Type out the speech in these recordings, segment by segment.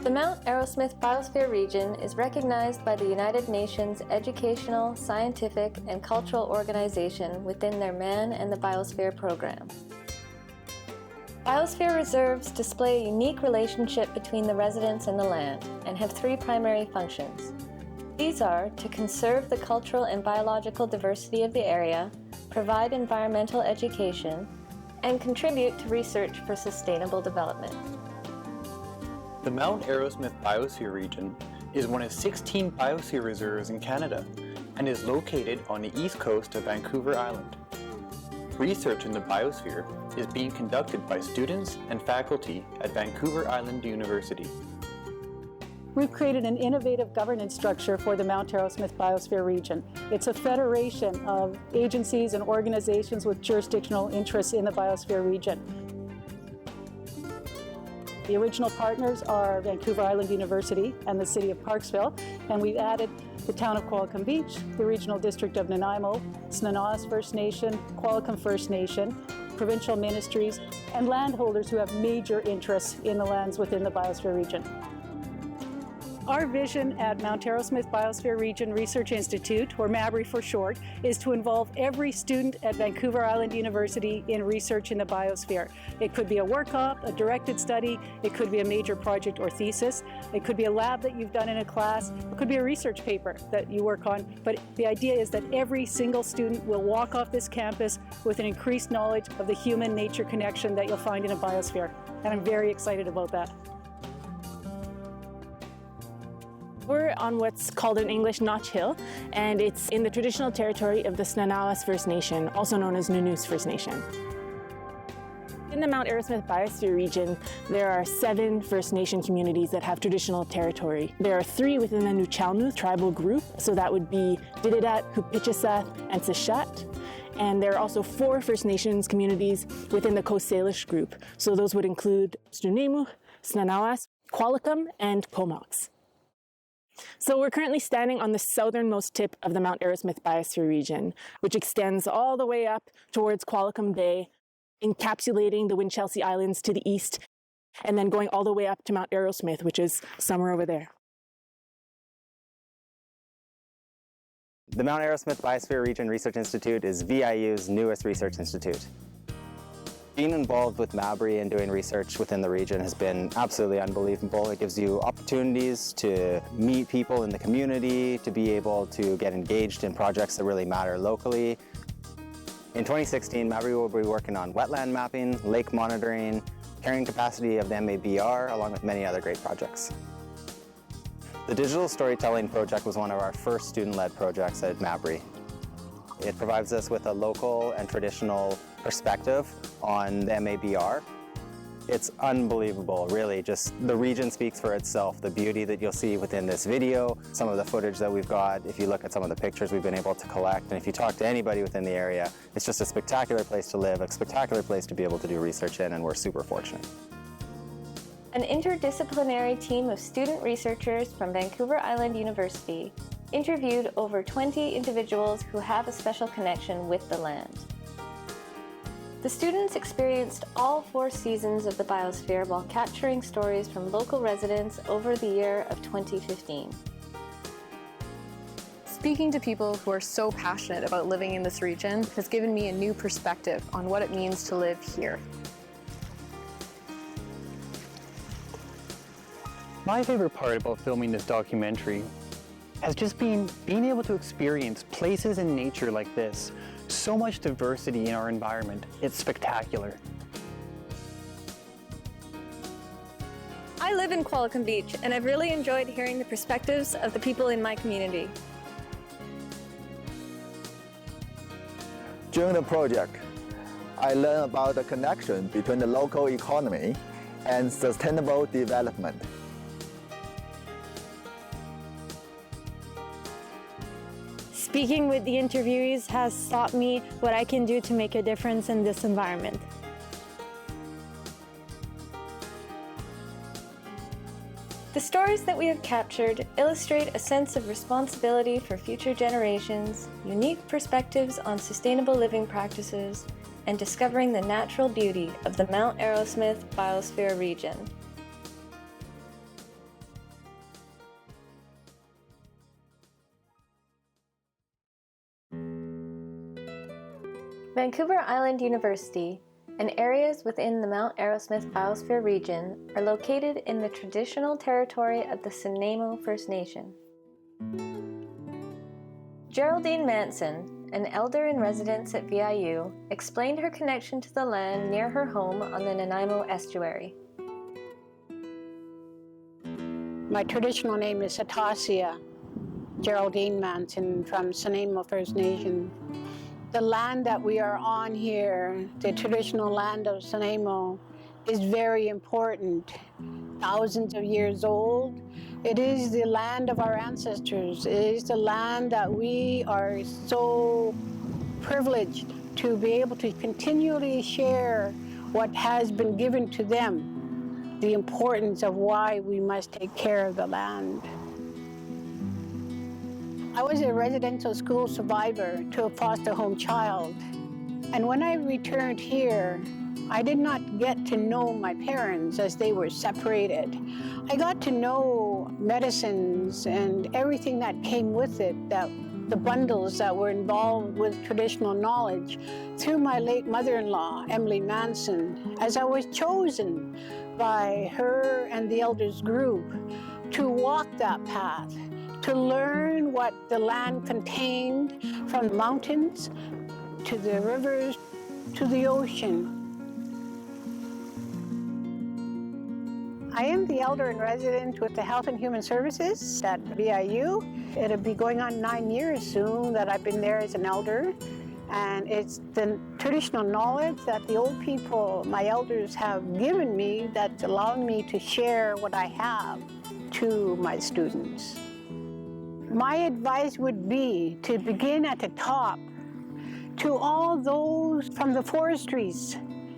The Mount Arrowsmith Biosphere Region is recognized by the United Nations Educational, Scientific, and Cultural Organization within their Man and the Biosphere program. Biosphere reserves display a unique relationship between the residents and the land and have three primary functions. These are to conserve the cultural and biological diversity of the area, provide environmental education, and contribute to research for sustainable development. The Mount Arrowsmith Biosphere Region is one of 16 biosphere reserves in Canada and is located on the east coast of Vancouver Island. Research in the biosphere is being conducted by students and faculty at Vancouver Island University. We've created an innovative governance structure for the Mount Arrowsmith Biosphere Region. It's a federation of agencies and organizations with jurisdictional interests in the biosphere region. The original partners are Vancouver Island University and the City of Parksville, and we've added the town of Qualicum Beach, the regional district of Nanaimo, Snanawas First Nation, Qualicum First Nation, provincial ministries, and landholders who have major interests in the lands within the biosphere region. Our vision at Mount Arrowsmith Biosphere Region Research Institute, or MABRI for short, is to involve every student at Vancouver Island University in research in the biosphere. It could be a work-up, a directed study, it could be a major project or thesis, it could be a lab that you've done in a class, it could be a research paper that you work on, but the idea is that every single student will walk off this campus with an increased knowledge of the human-nature connection that you'll find in a biosphere, and I'm very excited about that. We're on what's called in English Notch Hill, and it's in the traditional territory of the Snanawas First Nation, also known as Nunus First Nation. In the Mount Arrowsmith Biosphere Region, there are 7 First Nation communities that have traditional territory. There are 3 within the Nuchalmuth tribal group, so that would be Dididat, Hupichisath, and Sishat. And there are also 4 First Nations communities within the Coast Salish group, so those would include Snuneymuxw, Snanawas, Qualicum, and Comox. So we're currently standing on the southernmost tip of the Mount Arrowsmith Biosphere Region, which extends all the way up towards Qualicum Bay, encapsulating the Winchelsea Islands to the east, and then going all the way up to Mount Arrowsmith, which is somewhere over there. The Mount Arrowsmith Biosphere Region Research Institute is VIU's newest research institute. Being involved with MABRI and doing research within the region has been absolutely unbelievable. It gives you opportunities to meet people in the community, to be able to get engaged in projects that really matter locally. In 2016, MABRI will be working on wetland mapping, lake monitoring, carrying capacity of the MABR, along with many other great projects. The Digital Storytelling Project was one of our first student-led projects at MABRI. It provides us with a local and traditional perspective on the MABR. It's unbelievable, really. Just the region speaks for itself. The beauty that you'll see within this video, some of the footage that we've got, if you look at some of the pictures we've been able to collect, and if you talk to anybody within the area, it's just a spectacular place to live, a spectacular place to be able to do research in, and we're super fortunate. An interdisciplinary team of student researchers from Vancouver Island University interviewed over 20 individuals who have a special connection with the land. The students experienced all 4 seasons of the biosphere while capturing stories from local residents over the year of 2015. Speaking to people who are so passionate about living in this region has given me a new perspective on what it means to live here. My favorite part about filming this documentary has just been being able to experience places in nature like this. So much diversity in our environment. It's spectacular. I live in Qualicum Beach, and I've really enjoyed hearing the perspectives of the people in my community. During the project, I learned about the connection between the local economy and sustainable development. Speaking with the interviewees has taught me what I can do to make a difference in this environment. The stories that we have captured illustrate a sense of responsibility for future generations, unique perspectives on sustainable living practices, and discovering the natural beauty of the Mount Arrowsmith Biosphere Region. Vancouver Island University and areas within the Mount Arrowsmith Biosphere Region are located in the traditional territory of the Nanaimo First Nation. Geraldine Manson, an elder in residence at VIU, explained her connection to the land near her home on the Nanaimo estuary. My traditional name is Atasia Geraldine Manson from Nanaimo First Nation. The land that we are on here, the traditional land of Nanaimo, is very important. Thousands of years old. It is the land of our ancestors. It is the land that we are so privileged to be able to continually share what has been given to them, the importance of why we must take care of the land. I was a residential school survivor to a foster home child. And when I returned here, I did not get to know my parents as they were separated. I got to know medicines and everything that came with it, that the bundles that were involved with traditional knowledge through my late mother-in-law, Emily Manson, as I was chosen by her and the elders group to walk that path, to learn what the land contained, from the mountains to the rivers to the ocean. I am the elder in residence with the Health and Human Services at VIU. It'll be going on 9 years soon that I've been there as an elder. And it's the traditional knowledge that the old people, my elders, have given me that's allowing me to share what I have to my students. My advice would be to begin at the top, to all those from the forestries,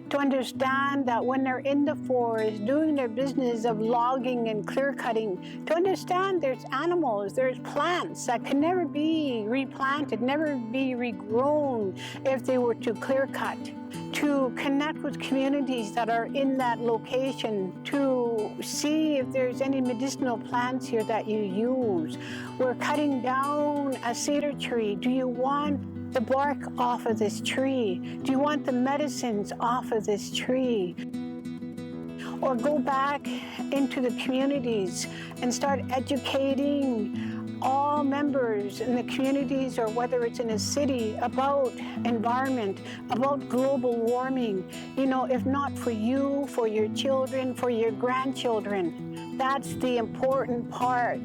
to understand that when they're in the forest doing their business of logging and clear cutting, to understand there's animals, there's plants that can never be replanted, never be regrown if they were to clear cut, to connect with communities that are in that location, to see if there's any medicinal plants here that you use. We're cutting down a cedar tree. Do you want the bark off of this tree? Do you want the medicines off of this tree? Or go back into the communities and start educating all members in the communities, or whether it's in a city, about environment, about global warming. You know, if not for you, for your children, for your grandchildren. That's the important part.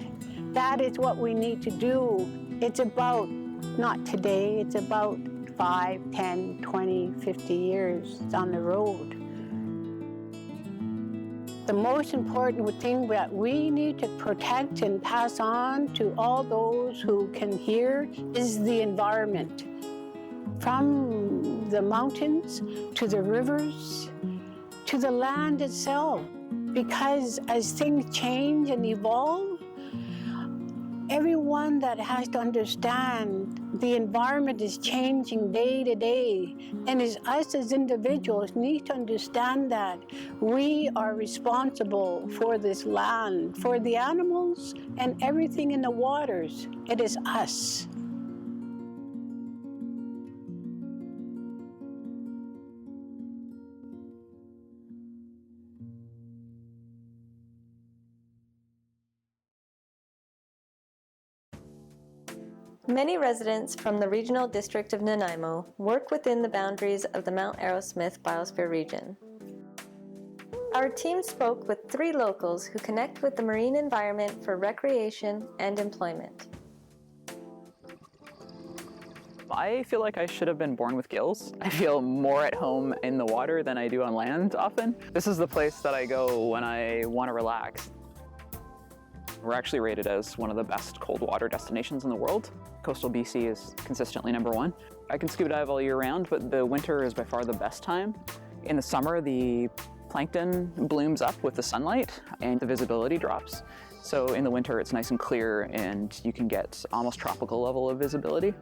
That is what we need to do. It's about not today, it's about 5, 10, 20, 50 years down the road. The most important thing that we need to protect and pass on to all those who can hear is the environment. From the mountains to the rivers to the land itself. Because as things change and evolve, everyone that has to understand the environment is changing day to day, and us as individuals need to understand that we are responsible for this land, for the animals and everything in the waters. It is us. Many residents from the Regional District of Nanaimo work within the boundaries of the Mount Arrowsmith Biosphere Region. Our team spoke with 3 locals who connect with the marine environment for recreation and employment. I feel like I should have been born with gills. I feel more at home in the water than I do on land often. This is the place that I go when I want to relax. We're actually rated as one of the best cold water destinations in the world. Coastal BC is consistently #1. I can scuba dive all year round, but the winter is by far the best time. In the summer, the plankton blooms up with the sunlight and the visibility drops. So in the winter, it's nice and clear and you can get almost tropical level of visibility.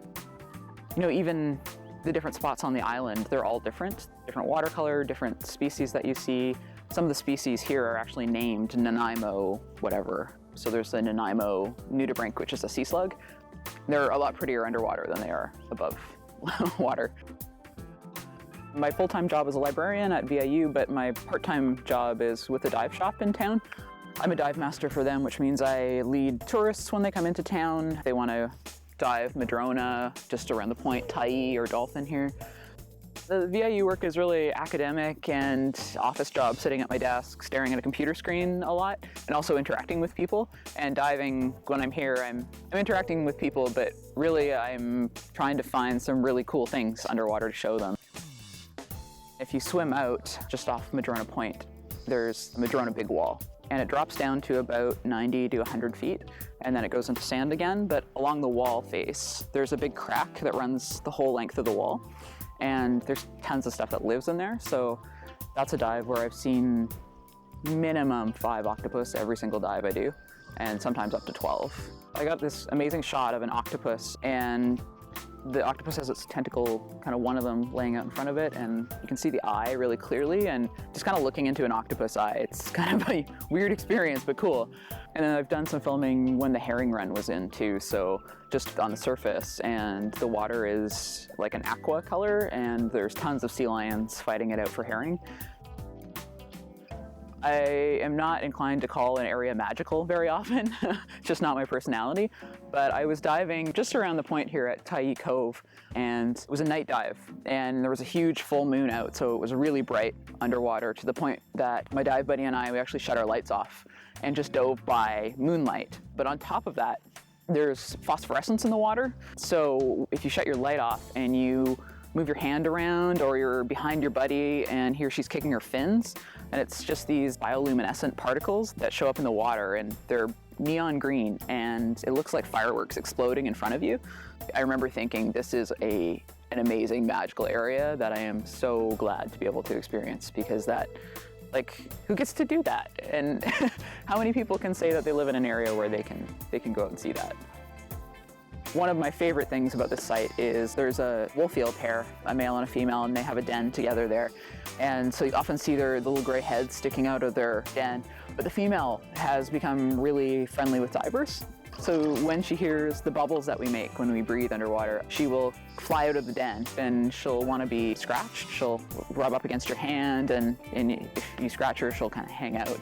You know, even the different spots on the island, they're all different. Different water color, different species that you see. Some of the species here are actually named Nanaimo whatever. So there's the Nanaimo nudibranch, which is a sea slug. They're a lot prettier underwater than they are above water. My full-time job is a librarian at VIU, but my part-time job is with a dive shop in town. I'm a dive master for them, which means I lead tourists when they come into town. They want to dive Madrona, just around the point, Tai or Dolphin here. The VIU work is really academic and office job, sitting at my desk, staring at a computer screen a lot, and also interacting with people. And diving, when I'm here, I'm interacting with people, but really I'm trying to find some really cool things underwater to show them. If you swim out just off Madrona Point, there's the Madrona Big Wall, and it drops down to about 90 to 100 feet, and then it goes into sand again. But along the wall face, there's a big crack that runs the whole length of the wall, and there's tons of stuff that lives in there. So that's a dive where I've seen minimum 5 octopus every single dive I do, and sometimes up to 12. I got this amazing shot of an octopus, and the octopus has its tentacle, kind of one of them laying out in front of it, and you can see the eye really clearly, and just kind of looking into an octopus eye, it's kind of a weird experience, but cool. And then I've done some filming when the herring run was in too, so just on the surface, and the water is like an aqua color, and there's tons of sea lions fighting it out for herring. I am not inclined to call an area magical very often, it's just not my personality, but I was diving just around the point here at Tai Cove, and it was a night dive, and there was a huge full moon out, so it was really bright underwater to the point that my dive buddy and I, we actually shut our lights off and just dove by moonlight. But on top of that, there's phosphorescence in the water, so if you shut your light off and you move your hand around, or you're behind your buddy and he or she's kicking her fins, and it's just these bioluminescent particles that show up in the water, and they're neon green, and it looks like fireworks exploding in front of you. I remember thinking, this is an amazing magical area that I am so glad to be able to experience, because that, like, who gets to do that? And how many people can say that they live in an area where they can go out and see that? One of my favorite things about this site is there's a wolf-eel pair, a male and a female, and they have a den together there. And so you often see their little gray heads sticking out of their den. But the female has become really friendly with divers. So when she hears the bubbles that we make when we breathe underwater, she will fly out of the den, and she'll want to be scratched. She'll rub up against your hand, and if you scratch her, she'll kind of hang out.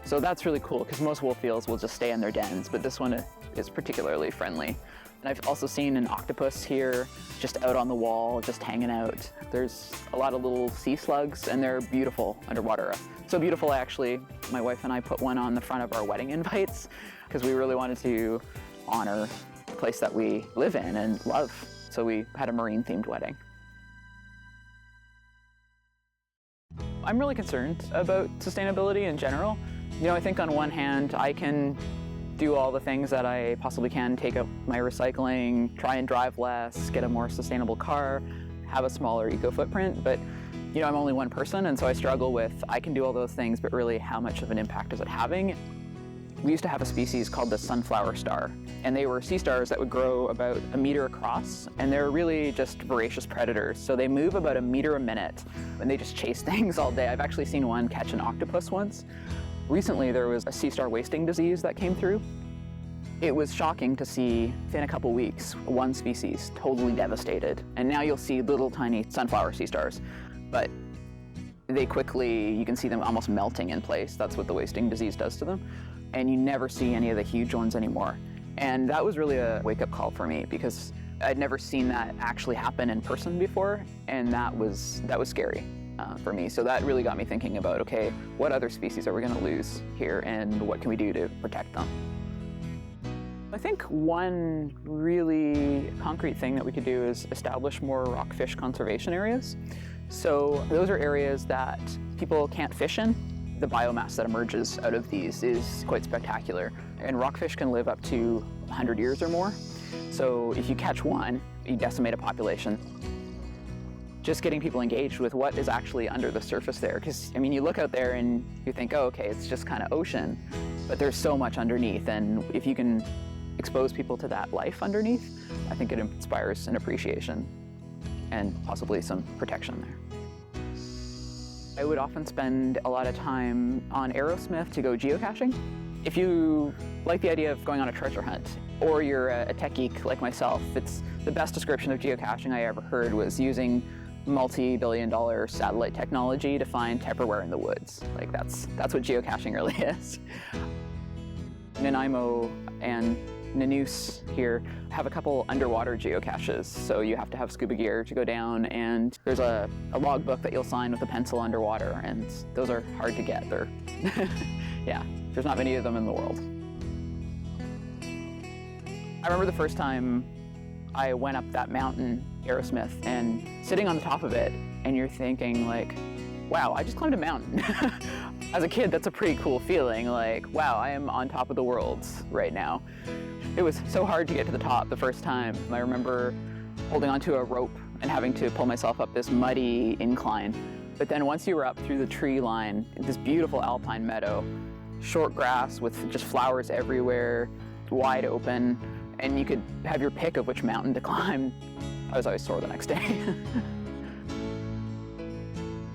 So that's really cool, because most wolf-eels will just stay in their dens, but this one is particularly friendly. And I've also seen an octopus here, just out on the wall, just hanging out. There's a lot of little sea slugs, and they're beautiful underwater. So beautiful, actually, my wife and I put one on the front of our wedding invites, because we really wanted to honor the place that we live in and love. So we had a marine-themed wedding. I'm really concerned about sustainability in general. You know, I think on one hand, I can do all the things that I possibly can, take up my recycling, try and drive less, get a more sustainable car, have a smaller eco footprint, but you know, I'm only one person, and so I struggle with, I can do all those things, but really how much of an impact is it having? We used to have a species called the sunflower star, and they were sea stars that would grow about 1 meter across, and they're really just voracious predators. So they move about 1 meter a minute, and they just chase things all day. I've actually seen one catch an octopus once. Recently, there was a sea star wasting disease that came through. It was shocking to see, within a couple weeks, one species totally devastated. And now you'll see little tiny sunflower sea stars, but they quickly, you can see them almost melting in place. That's what the wasting disease does to them. And you never see any of the huge ones anymore. And that was really a wake-up call for me, because I'd never seen that actually happen in person before, and that was scary. For me. So that really got me thinking about, okay, what other species are we going to lose here, and what can we do to protect them? I think one really concrete thing that we could do is establish more rockfish conservation areas. So those are areas that people can't fish in. The biomass that emerges out of these is quite spectacular, and rockfish can live up to 100 years or more. So if you catch one, you decimate a population. Just getting people engaged with what is actually under the surface there. Because, I mean, you look out there and you think, oh, okay, it's just kind of ocean, but there's so much underneath. And if you can expose people to that life underneath, I think it inspires an appreciation and possibly some protection there. I would often spend a lot of time on Arrowsmith to go geocaching. If you like the idea of going on a treasure hunt, or you're a tech geek like myself, it's the best description of geocaching I ever heard was using multi-billion-dollar satellite technology to find Tupperware in the woods. Like that's what geocaching really is. Nanaimo and Nanoose here have a couple underwater geocaches, so you have to have scuba gear to go down, and there's a logbook that you'll sign with a pencil underwater, and those are hard to get. They're yeah, there's not many of them in the world. I remember the first time I went up that mountain, Arrowsmith, and sitting on the top of it, and you're thinking like, wow, I just climbed a mountain. As a kid, that's a pretty cool feeling, like, wow, I am on top of the world right now. It was so hard to get to the top the first time. I remember holding onto a rope and having to pull myself up this muddy incline. But then once you were up through the tree line, this beautiful alpine meadow, short grass with just flowers everywhere, wide open, and you could have your pick of which mountain to climb. I was always sore the next day.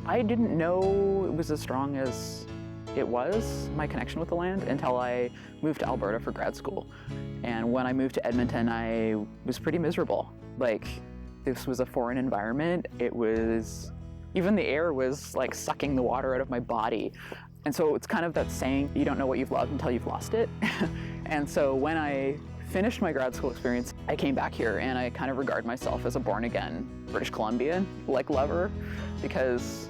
I didn't know it was as strong as it was, my connection with the land, until I moved to Alberta for grad school. And when I moved to Edmonton, I was pretty miserable. Like, this was a foreign environment. It was, even the air was like sucking the water out of my body. And so it's kind of that saying, you don't know what you've loved until you've lost it. And so when I finished my grad school experience, I came back here and I kind of regard myself as a born-again British Columbian lover, because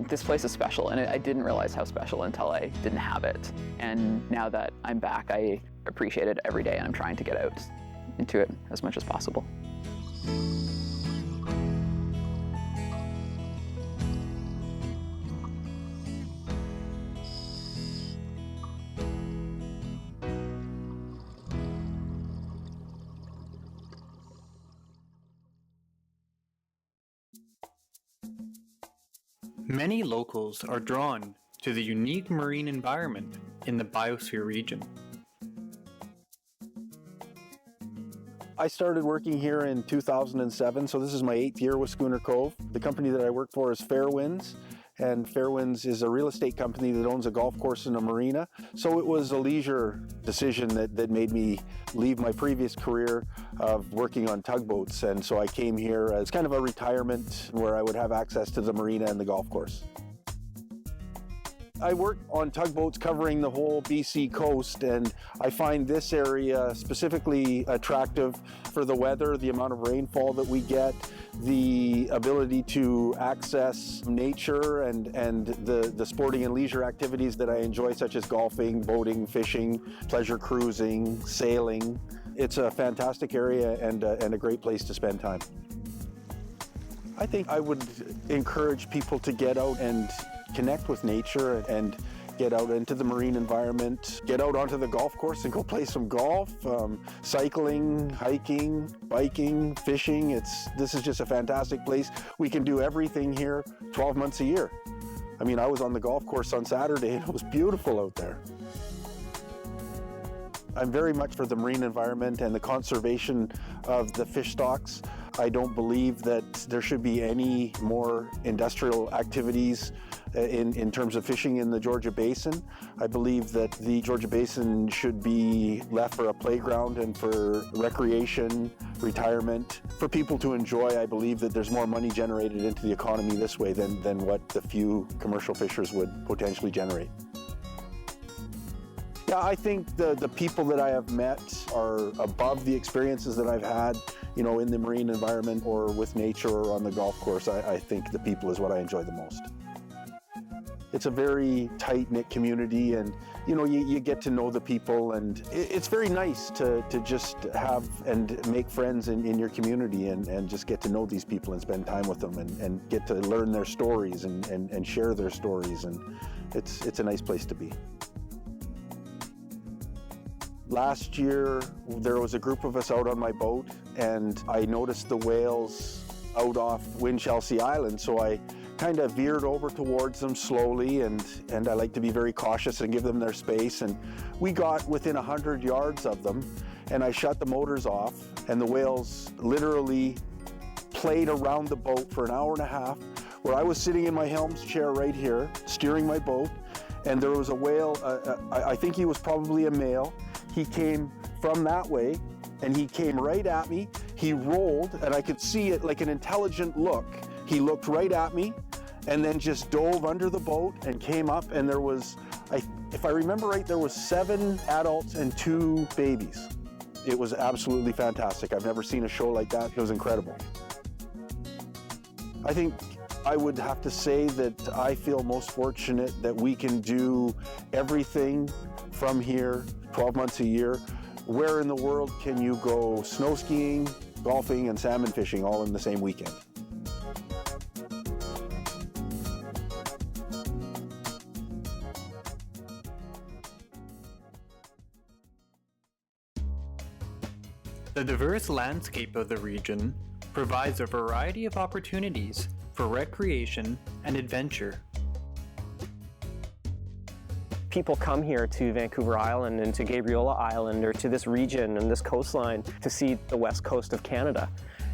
this place is special, and I didn't realize how special until I didn't have it. And now that I'm back, I appreciate it every day, and I'm trying to get out into it as much as possible. Many locals are drawn to the unique marine environment in the biosphere region. I started working here in 2007, so this is my 8th year with Schooner Cove. The company that I work for is Fairwinds, and Fairwinds is a real estate company that owns a golf course and a marina. So it was a leisure decision that made me leave my previous career of working on tugboats, and so I came here as kind of a retirement where I would have access to the marina and the golf course. I work on tugboats covering the whole BC coast, and I find this area specifically attractive for the weather, the amount of rainfall that we get, the ability to access nature and the sporting and leisure activities that I enjoy, such as golfing, boating, fishing, pleasure cruising, sailing. It's a fantastic area and a great place to spend time. I think I would encourage people to get out and connect with nature and get out into the marine environment, get out onto the golf course and go play some golf, cycling, hiking, biking, fishing. This is just a fantastic place. We can do everything here 12 months a year. I mean, I was on the golf course on Saturday and it was beautiful out there. I'm very much for the marine environment and the conservation of the fish stocks. I don't believe that there should be any more industrial activities in terms of fishing in the Georgia Basin. I believe that the Georgia Basin should be left for a playground and for recreation, retirement, for people to enjoy. I believe that there's more money generated into the economy this way than what the few commercial fishers would potentially generate. Yeah, I think the people that I have met are above the experiences that I've had, in the marine environment or with nature or on the golf course. I think the people is what I enjoy the most. It's a very tight-knit community, and you get to know the people, and it's very nice to just have and make friends in your community and just get to know these people and spend time with them and get to learn their stories and share their stories, and it's a nice place to be. Last year, there was a group of us out on my boat, and I noticed the whales out off Winchelsea Island, so I kind of veered over towards them slowly, and I like to be very cautious and give them their space. And we got within 100 yards of them, and I shut the motors off, and the whales literally played around the boat for an hour and a half, where I was sitting in my helm's chair right here, steering my boat, and there was a whale, I think he was probably a male. He came from that way, and he came right at me. He rolled, and I could see it like an intelligent look He looked right at me and then just dove under the boat and came up, and there was, if I remember right, there was 7 adults and 2 babies. It was absolutely fantastic. I've never seen a show like that. It was incredible. I think I would have to say that I feel most fortunate that we can do everything from here 12 months a year. Where in the world can you go snow skiing, golfing, and salmon fishing all in the same weekend? The diverse landscape of the region provides a variety of opportunities for recreation and adventure. People come here to Vancouver Island and to Gabriola Island or to this region and this coastline to see the west coast of Canada.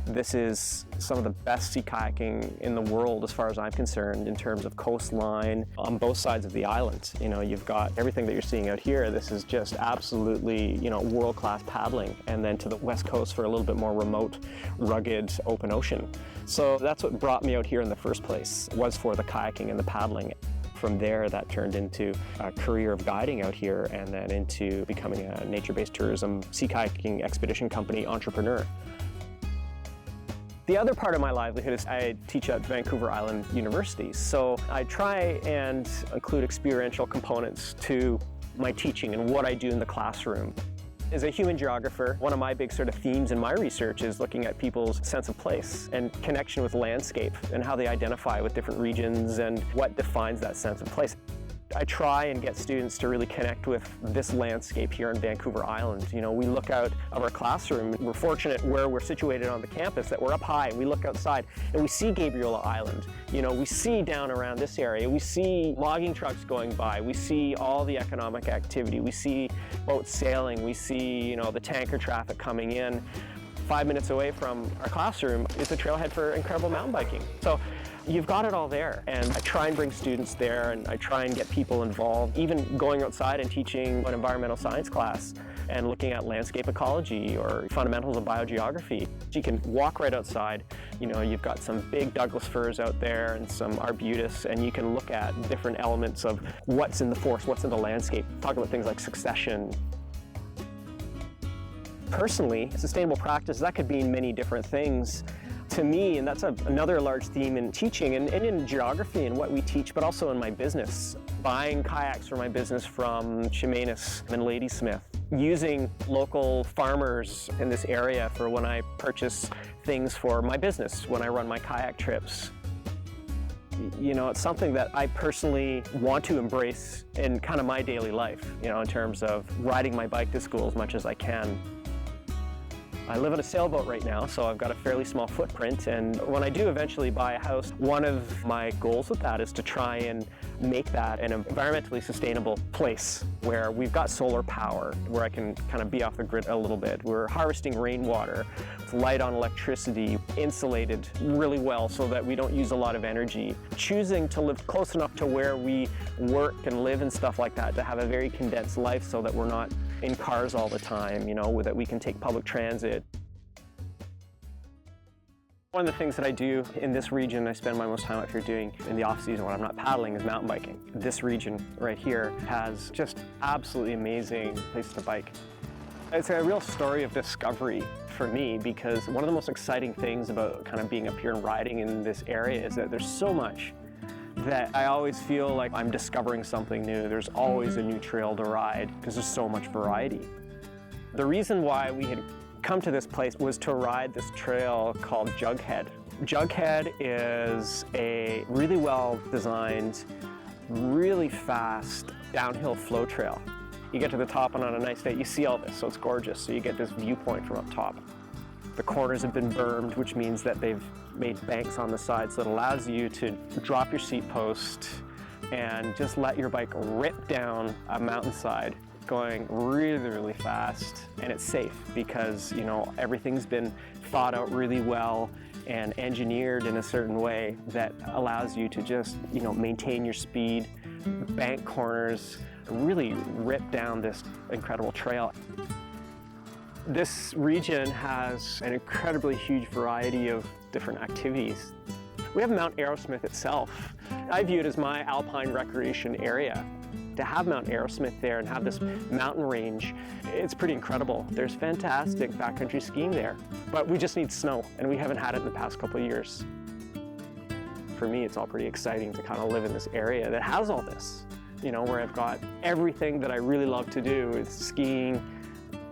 This is some of the best sea kayaking in the world as far as I'm concerned in terms of coastline on both sides of the island. You know, you've got everything that you're seeing out here. This is just absolutely, you know, world-class paddling. And then to the west coast for a little bit more remote, rugged, open ocean. So that's what brought me out here in the first place, was for the kayaking and the paddling. From there, that turned into a career of guiding out here and then into becoming a nature-based tourism sea kayaking expedition company entrepreneur. The other part of my livelihood is I teach at Vancouver Island University, so I try and include experiential components to my teaching and what I do in the classroom. As a human geographer, one of my big sort of themes in my research is looking at people's sense of place and connection with landscape and how they identify with different regions and what defines that sense of place. I try and get students to really connect with this landscape here in Vancouver Island. You know, we look out of our classroom. We're fortunate where we're situated on the campus that we're up high and we look outside and we see Gabriola Island. You know, we see down around this area. We see logging trucks going by. We see all the economic activity. We see boats sailing. We see, you know, the tanker traffic coming in. 5 minutes away from our classroom is a trailhead for incredible mountain biking. So you've got it all there, and I try and bring students there and I try and get people involved, even going outside and teaching an environmental science class and looking at landscape ecology or fundamentals of biogeography. You can walk right outside. You know, you've got some big Douglas firs out there and some arbutus, and you can look at different elements of what's in the forest, what's in the landscape. Talk about things like succession. Personally, sustainable practice, that could mean many different things to me, and that's another large theme in teaching and in geography and what we teach, but also in my business. Buying kayaks for my business from Chemainus and Ladysmith, using local farmers in this area for when I purchase things for my business, when I run my kayak trips. You know, it's something that I personally want to embrace in kind of my daily life, you know, in terms of riding my bike to school as much as I can. I live on a sailboat right now, so I've got a fairly small footprint, and when I do eventually buy a house, one of my goals with that is to try and make that an environmentally sustainable place where we've got solar power, where I can kind of be off the grid a little bit. We're harvesting rainwater, it's light on electricity, insulated really well so that we don't use a lot of energy. Choosing to live close enough to where we work and live and stuff like that to have a very condensed life so that we're not in cars all the time, you know, that we can take public transit. One of the things that I do in this region, I spend my most time out here doing in the off season when I'm not paddling, is mountain biking. This region right here has just absolutely amazing places to bike. It's a real story of discovery for me, because one of the most exciting things about kind of being up here and riding in this area is that there's so much that I always feel like I'm discovering something new. There's always a new trail to ride because there's so much variety. The reason why we had come to this place was to ride this trail called Jughead. Jughead is a really well designed, really fast downhill flow trail. You get to the top and on a nice day you see all this, so it's gorgeous. So you get this viewpoint from up top. The corners have been bermed, which means that they've made banks on the side, so it allows you to drop your seat post and just let your bike rip down a mountainside, going really, really fast. And it's safe because, you know, everything's been thought out really well and engineered in a certain way that allows you to just, you know, maintain your speed, bank corners, really rip down this incredible trail. This region has an incredibly huge variety of different activities. We have Mount Arrowsmith itself. I view it as my alpine recreation area. To have Mount Arrowsmith there and have this mountain range, it's pretty incredible. There's fantastic backcountry skiing there, but we just need snow, and we haven't had it in the past couple of years. For me, it's all pretty exciting to kind of live in this area that has all this, you know, where I've got everything that I really love to do is skiing,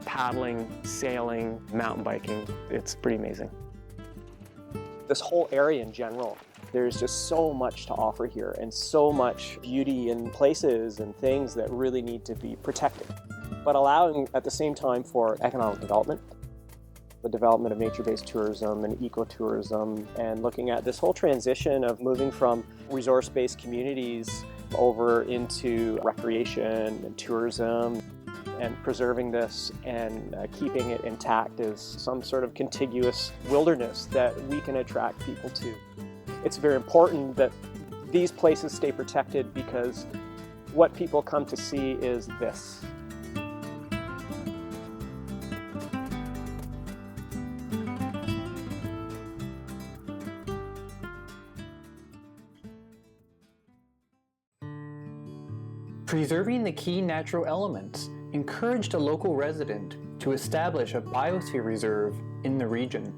paddling, sailing, mountain biking. It's pretty amazing. This whole area in general, there's just so much to offer here and so much beauty and places and things that really need to be protected, but allowing at the same time for economic development, the development of nature-based tourism and ecotourism, and looking at this whole transition of moving from resource-based communities over into recreation and tourism, and preserving this and keeping it intact as some sort of contiguous wilderness that we can attract people to. It's very important that these places stay protected because what people come to see is this. Preserving the key natural elements encouraged a local resident to establish a biosphere reserve in the region.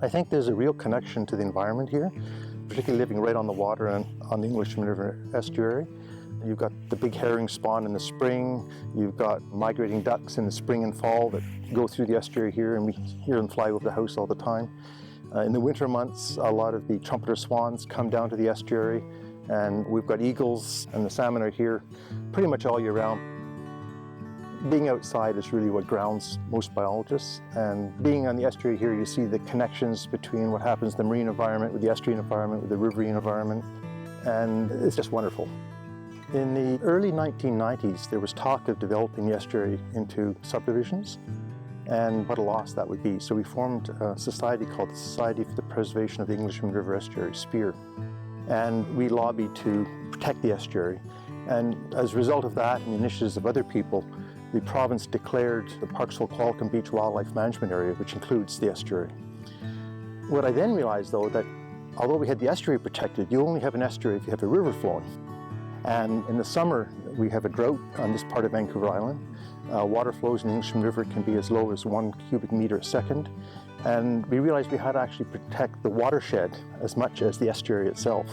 I think there's a real connection to the environment here, particularly living right on the water and on the English River estuary. You've got the big herring spawn in the spring, you've got migrating ducks in the spring and fall that go through the estuary here, and we hear them fly over the house all the time. In the winter months, a lot of the trumpeter swans come down to the estuary, and we've got eagles and the salmon are here pretty much all year round. Being outside is really what grounds most biologists, and being on the estuary here, you see the connections between what happens in the marine environment with the estuarine environment, with the riverine environment, and it's just wonderful. In the early 1990s, there was talk of developing the estuary into subdivisions, and what a loss that would be. So we formed a society called the Society for the Preservation of the English River Estuary, SPEAR, and we lobbied to protect the estuary. And as a result of that and the initiatives of other people, the province declared the Parksville-Qualicum Beach Wildlife Management Area, which includes the estuary. What I then realized, though, that although we had the estuary protected, you only have an estuary if you have a river flowing. And in the summer, we have a drought on this part of Vancouver Island. Water flows in the English River can be as low as 1 cubic meter a second. And we realized we had to actually protect the watershed as much as the estuary itself.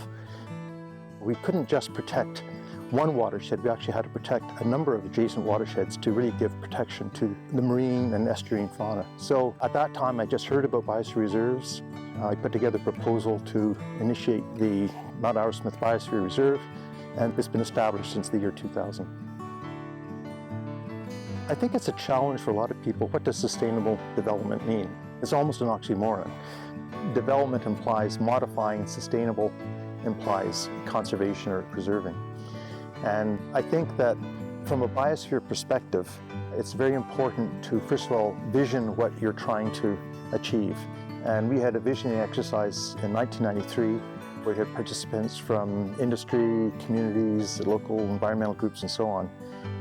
We couldn't just protect one watershed, we actually had to protect a number of adjacent watersheds to really give protection to the marine and estuarine fauna. So at that time, I just heard about biosphere reserves. I put together a proposal to initiate the Mount Arrowsmith Biosphere Reserve, and it's been established since the year 2000. I think it's a challenge for a lot of people. What does sustainable development mean? It's almost an oxymoron. Development implies modifying, sustainable implies conservation or preserving. And I think that from a biosphere perspective, it's very important to, first of all, vision what you're trying to achieve. And we had a visioning exercise in 1993 where we had participants from industry, communities, local environmental groups, and so on.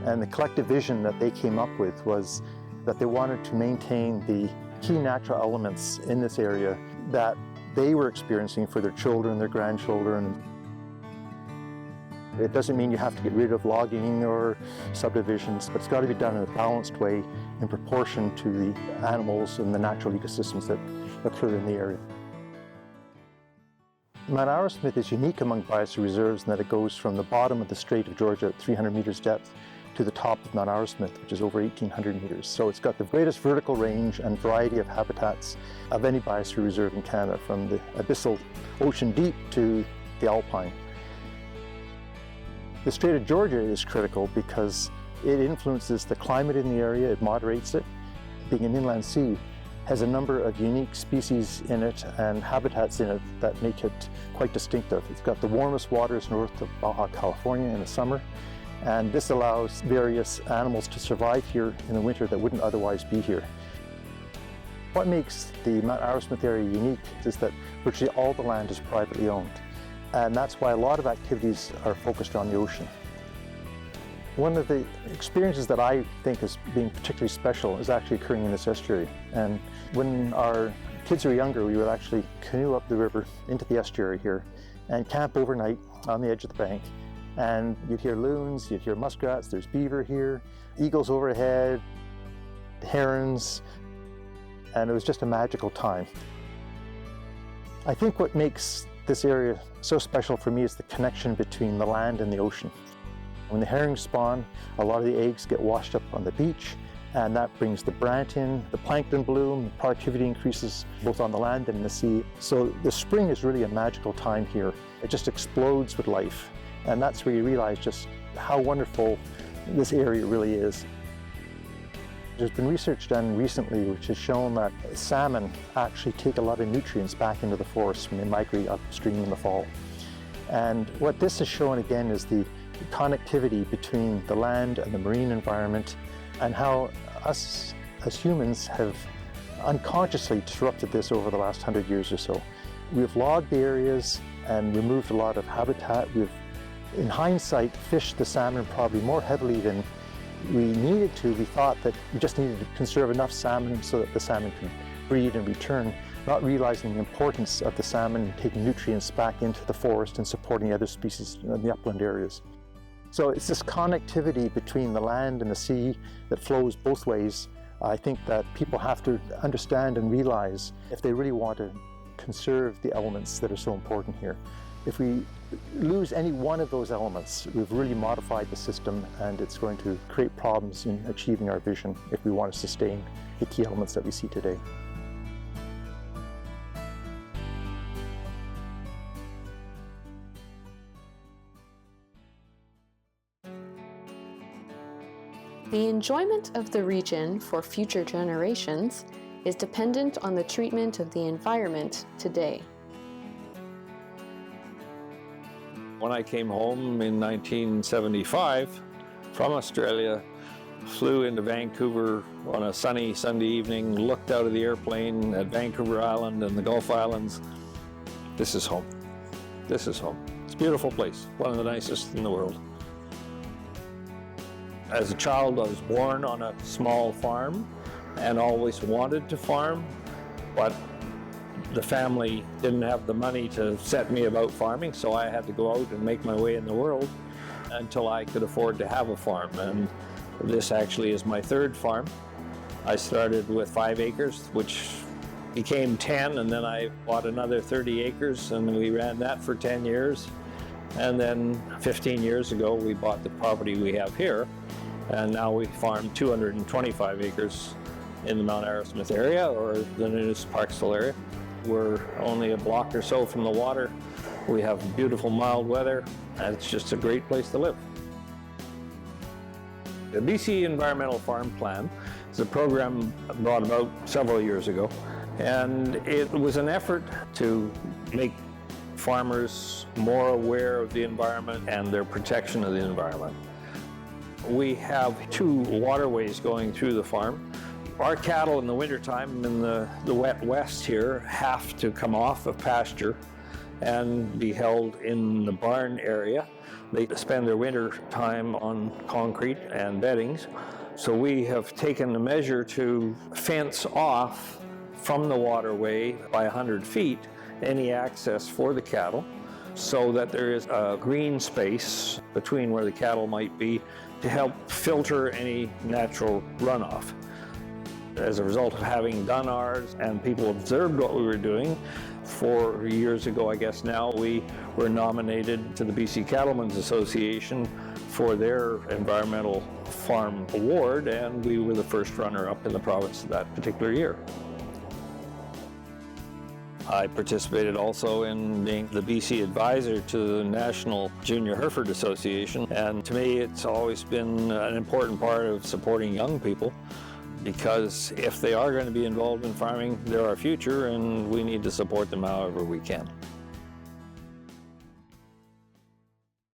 And the collective vision that they came up with was that they wanted to maintain the key natural elements in this area that they were experiencing for their children, their grandchildren. It doesn't mean you have to get rid of logging or subdivisions, but it's got to be done in a balanced way in proportion to the animals and the natural ecosystems that occur in the area. Mount Arrowsmith is unique among biosphere reserves in that it goes from the bottom of the Strait of Georgia at 300 meters depth to the top of Mount Arrowsmith, which is over 1,800 meters. So it's got the greatest vertical range and variety of habitats of any biosphere reserve in Canada, from the abyssal ocean deep to the alpine. The Strait of Georgia is critical because it influences the climate in the area, it moderates it. Being an inland sea, has a number of unique species in it and habitats in it that make it quite distinctive. It's got the warmest waters north of Baja California in the summer, and this allows various animals to survive here in the winter that wouldn't otherwise be here. What makes the Mount Arrowsmith area unique is that virtually all the land is privately owned, and that's why a lot of activities are focused on the ocean. One of the experiences that I think is being particularly special is actually occurring in this estuary. And when our kids were younger, we would actually canoe up the river into the estuary here and camp overnight on the edge of the bank. And you'd hear loons, you'd hear muskrats, there's beaver here, eagles overhead, herons, and it was just a magical time. I think what makes this area so special for me is the connection between the land and the ocean. When the herring spawn, a lot of the eggs get washed up on the beach, and that brings the brant in, the plankton bloom, the productivity increases both on the land and in the sea. So the spring is really a magical time here. It just explodes with life, and that's where you realize just how wonderful this area really is. There's been research done recently which has shown that salmon actually take a lot of nutrients back into the forest when they migrate upstream in the fall. And what this has shown again is the connectivity between the land and the marine environment, and how us as humans have unconsciously disrupted this over the last 100 years or so. We've logged the areas and removed a lot of habitat. We've, in hindsight, fished the salmon probably more heavily than we needed to. We thought that we just needed to conserve enough salmon so that the salmon could breed and return, not realizing the importance of the salmon taking nutrients back into the forest and supporting other species in the upland areas. So it's this connectivity between the land and the sea that flows both ways. I think that people have to understand and realize if they really want to conserve the elements that are so important here. If we lose any one of those elements, we've really modified the system, and it's going to create problems in achieving our vision if we want to sustain the key elements that we see today. The enjoyment of the region for future generations is dependent on the treatment of the environment today. When I came home in 1975 from Australia, flew into Vancouver on a sunny Sunday evening, looked out of the airplane at Vancouver Island and the Gulf Islands. This is home. This is home. It's a beautiful place, one of the nicest in the world. As a child, I was born on a small farm and always wanted to farm, but the family didn't have the money to set me about farming, so I had to go out and make my way in the world until I could afford to have a farm. And this actually is my third farm. I started with 5 acres, which became 10, and then I bought another 30 acres, and we ran that for 10 years. And then 15 years ago, we bought the property we have here, and now we farm 225 acres in the Mount Arrowsmith area, or the Nunus Parksville area. We're only a block or so from the water. We have beautiful mild weather, and it's just a great place to live. The BC Environmental Farm Plan is a program brought about several years ago, and it was an effort to make farmers more aware of the environment and their protection of the environment. We have 2 waterways going through the farm. Our cattle in the wintertime in the wet west here have to come off of pasture and be held in the barn area. They spend their winter time on concrete and beddings. So we have taken the measure to fence off from the waterway by 100 feet any access for the cattle, so that there is a green space between where the cattle might be to help filter any natural runoff. As a result of having done ours and people observed what we were doing, 4 years ago, I guess now, we were nominated to the BC Cattlemen's Association for their Environmental Farm Award, and we were the first runner-up in the province that particular year. I participated also in being the BC advisor to the National Junior Hereford Association, and to me it's always been an important part of supporting young people, because if they are going to be involved in farming, they're our future, and we need to support them however we can.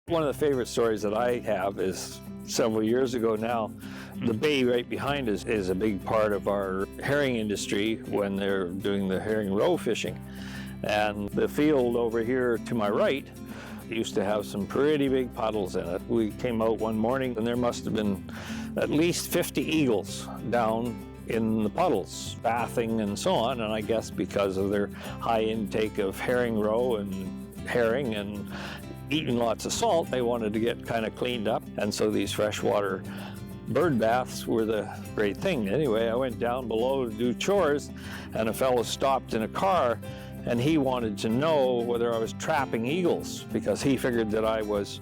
One of the favorite stories that I have is several years ago now. The bay right behind us is a big part of our herring industry when they're doing the herring roe fishing. And the field over here to my right used to have some pretty big puddles in it. We came out one morning and there must have been at least 50 eagles down in the puddles, bathing and so on, and I guess because of their high intake of herring roe and herring and eating lots of salt, they wanted to get kind of cleaned up, and so these freshwater bird baths were the great thing. Anyway, I went down below to do chores, and a fellow stopped in a car, and he wanted to know whether I was trapping eagles, because he figured that I was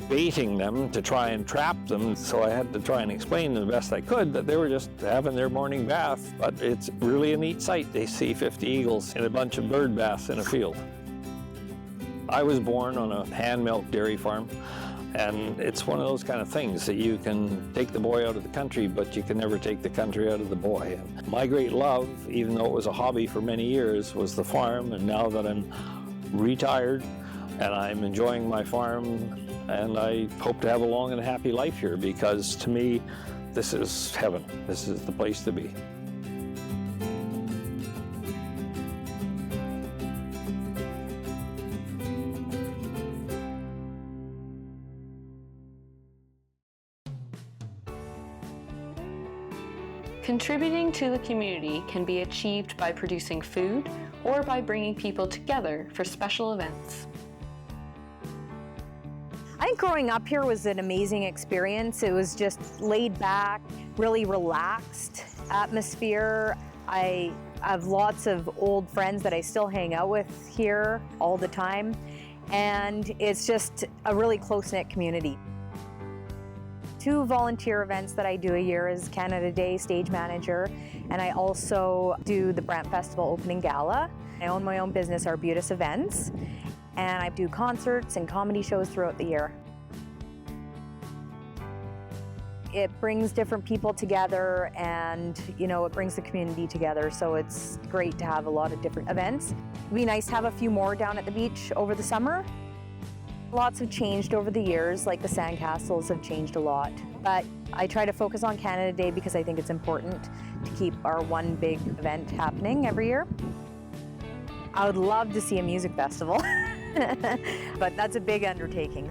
baiting them to try and trap them. So I had to try and explain the best I could that they were just having their morning bath. But it's really a neat sight. They see 50 eagles in a bunch of bird baths in a field. I was born on a hand-milk dairy farm. And it's one of those kind of things that you can take the boy out of the country, but you can never take the country out of the boy. And my great love, even though it was a hobby for many years, was the farm. And now that I'm retired and I'm enjoying my farm, and I hope to have a long and happy life here, because to me, this is heaven. This is the place to be. Contributing to the community can be achieved by producing food or by bringing people together for special events. I think growing up here was an amazing experience. It was just laid back, really relaxed atmosphere. I have lots of old friends that I still hang out with here all the time, and it's just a really close-knit community. 2 volunteer events that I do a year is Canada Day stage manager, and I also do the Brant Festival opening gala. I own my own business, Arbutus Events, and I do concerts and comedy shows throughout the year. It brings different people together, and it brings the community together, so it's great to have a lot of different events. It'd be nice to have a few more down at the beach over the summer. Lots have changed over the years, like the sandcastles have changed a lot. But I try to focus on Canada Day because I think it's important to keep our one big event happening every year. I would love to see a music festival, but that's a big undertaking.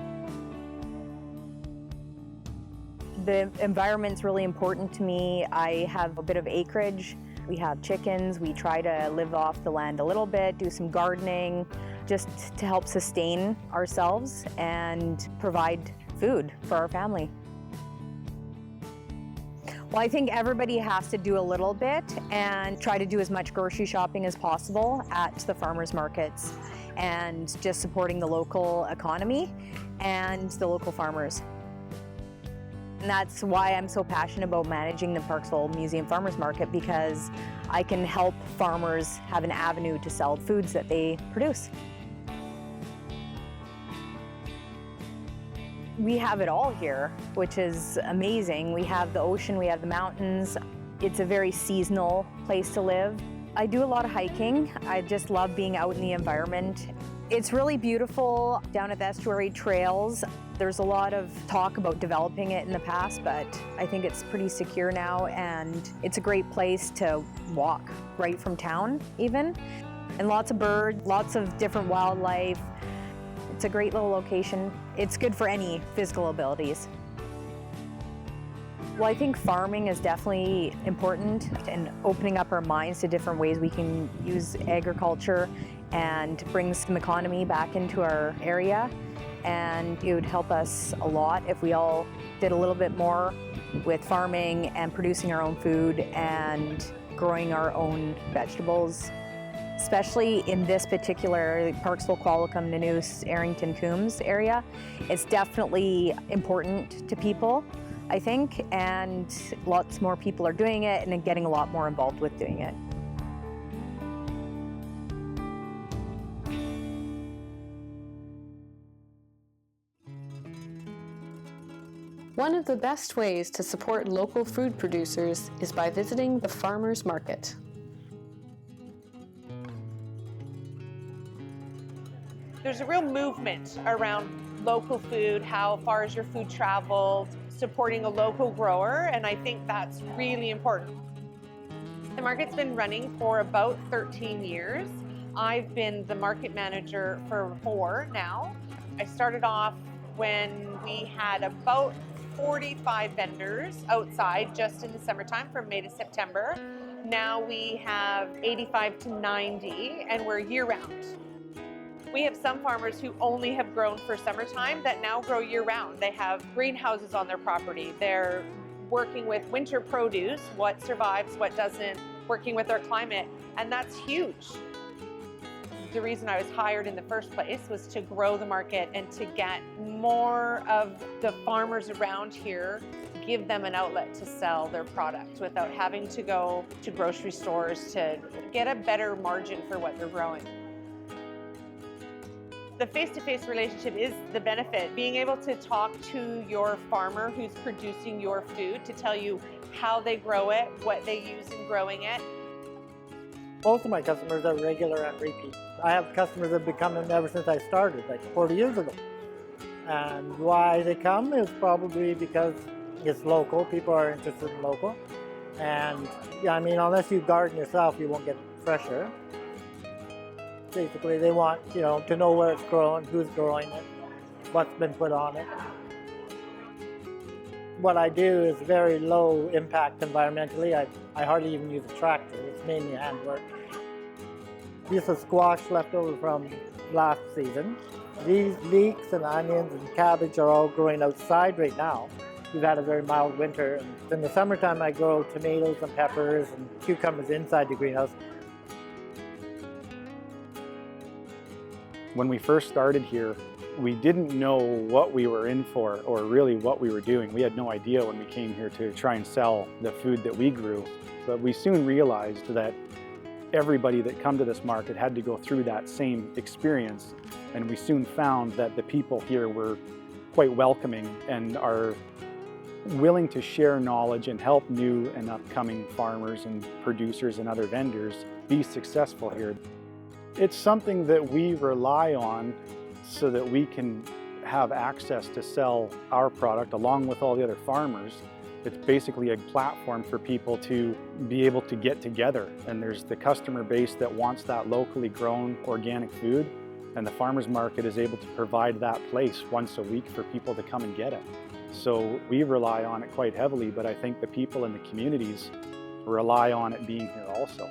The environment's really important to me. I have a bit of acreage. We have chickens. We try to live off the land a little bit, do some gardening, just to help sustain ourselves and provide food for our family. Well, I think everybody has to do a little bit and try to do as much grocery shopping as possible at the farmers markets and just supporting the local economy and the local farmers. And that's why I'm so passionate about managing the Parksville Museum Farmers Market, because I can help farmers have an avenue to sell foods that they produce. We have it all here, which is amazing. We have the ocean, we have the mountains. It's a very seasonal place to live. I do a lot of hiking. I just love being out in the environment. It's really beautiful down at the estuary trails. There's a lot of talk about developing it in the past, but I think it's pretty secure now, and it's a great place to walk right from town even. And lots of birds, lots of different wildlife. It's a great little location. It's good for any physical abilities. Well, I think farming is definitely important, and opening up our minds to different ways we can use agriculture and bring some economy back into our area. And it would help us a lot if we all did a little bit more with farming and producing our own food and growing our own vegetables. Especially in this particular area, Parksville, Qualicum, Nanoose, Arrington, Coombs area. It's definitely important to people, I think, and lots more people are doing it and getting a lot more involved with doing it. One of the best ways to support local food producers is by visiting the farmers market. There's a real movement around local food, how far has your food traveled, supporting a local grower, and I think that's really important. The market's been running for about 13 years. I've been the market manager for 4 now. I started off when we had about 45 vendors outside just in the summertime from May to September. Now we have 85 to 90, and we're year-round. We have some farmers who only have grown for summertime that now grow year-round. They have greenhouses on their property. They're working with winter produce, what survives, what doesn't, working with our climate, and that's huge. The reason I was hired in the first place was to grow the market and to get more of the farmers around here, give them an outlet to sell their product without having to go to grocery stores to get a better margin for what they're growing. The face-to-face relationship is the benefit. Being able to talk to your farmer who's producing your food to tell you how they grow it, what they use in growing it. Most of my customers are regular and repeat. I have customers that have been coming ever since I started, like 40 years ago. And why they come is probably because it's local. People are interested in local. And I mean, unless you garden yourself, you won't get fresher. Basically, they want, to know where it's grown, who's growing it, what's been put on it. What I do is very low impact environmentally. I hardly even use a tractor. It's mainly handwork. This is squash left over from last season. These leeks and onions and cabbage are all growing outside right now. We've had a very mild winter. In the summertime, I grow tomatoes and peppers and cucumbers inside the greenhouse. When we first started here, we didn't know what we were in for or really what we were doing. We had no idea when we came here to try and sell the food that we grew. But we soon realized that everybody that come to this market had to go through that same experience. And we soon found that the people here were quite welcoming and are willing to share knowledge and help new and upcoming farmers and producers and other vendors be successful here. It's something that we rely on so that we can have access to sell our product along with all the other farmers. It's basically a platform for people to be able to get together. And there's the customer base that wants that locally grown organic food, and the farmers market is able to provide that place once a week for people to come and get it. So we rely on it quite heavily, but I think the people in the communities rely on it being here also.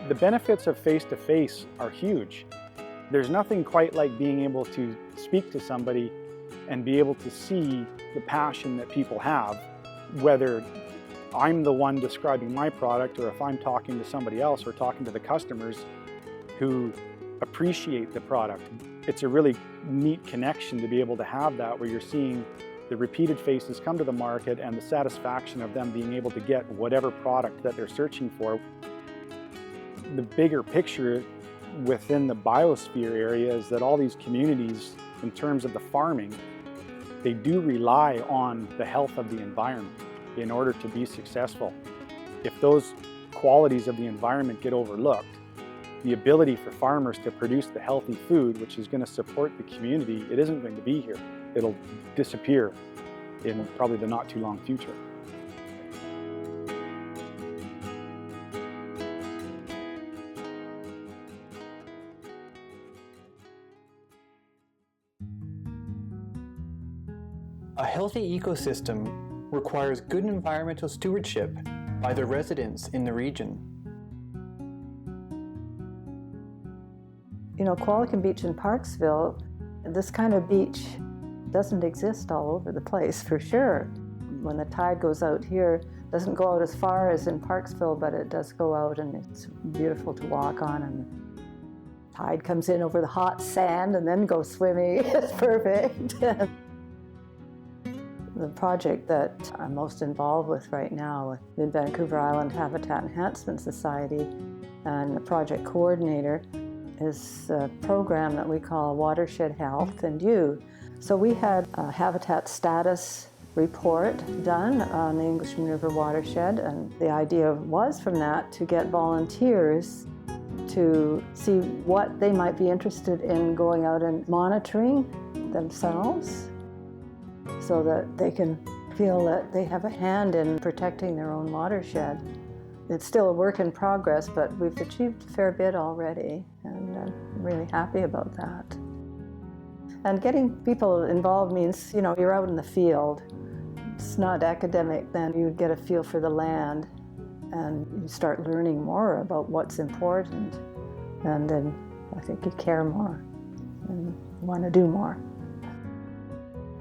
The benefits of face-to-face are huge. There's nothing quite like being able to speak to somebody and be able to see the passion that people have, whether I'm the one describing my product or if I'm talking to somebody else or talking to the customers who appreciate the product. It's a really neat connection to be able to have that, where you're seeing the repeated faces come to the market and the satisfaction of them being able to get whatever product that they're searching for. The bigger picture within the biosphere area is that all these communities, in terms of the farming, they do rely on the health of the environment in order to be successful. If those qualities of the environment get overlooked, the ability for farmers to produce the healthy food, which is going to support the community, it isn't going to be here. It'll disappear in probably the not too long future. A healthy ecosystem requires good environmental stewardship by the residents in the region. Qualicum Beach in Parksville, this kind of beach doesn't exist all over the place, for sure. When the tide goes out here, it doesn't go out as far as in Parksville, but it does go out and it's beautiful to walk on, and the tide comes in over the hot sand and then goes swimming. It's perfect. The project that I'm most involved with right now with the Vancouver Island Habitat Enhancement Society, and the project coordinator is a program that we call Watershed Health and You. So we had a habitat status report done on the Englishman River watershed, and the idea was from that to get volunteers to see what they might be interested in going out and monitoring themselves, so that they can feel that they have a hand in protecting their own watershed. It's still a work in progress, but we've achieved a fair bit already, and I'm really happy about that. And getting people involved means, you're out in the field. It's not academic, then you get a feel for the land and you start learning more about what's important. And then I think you care more and want to do more.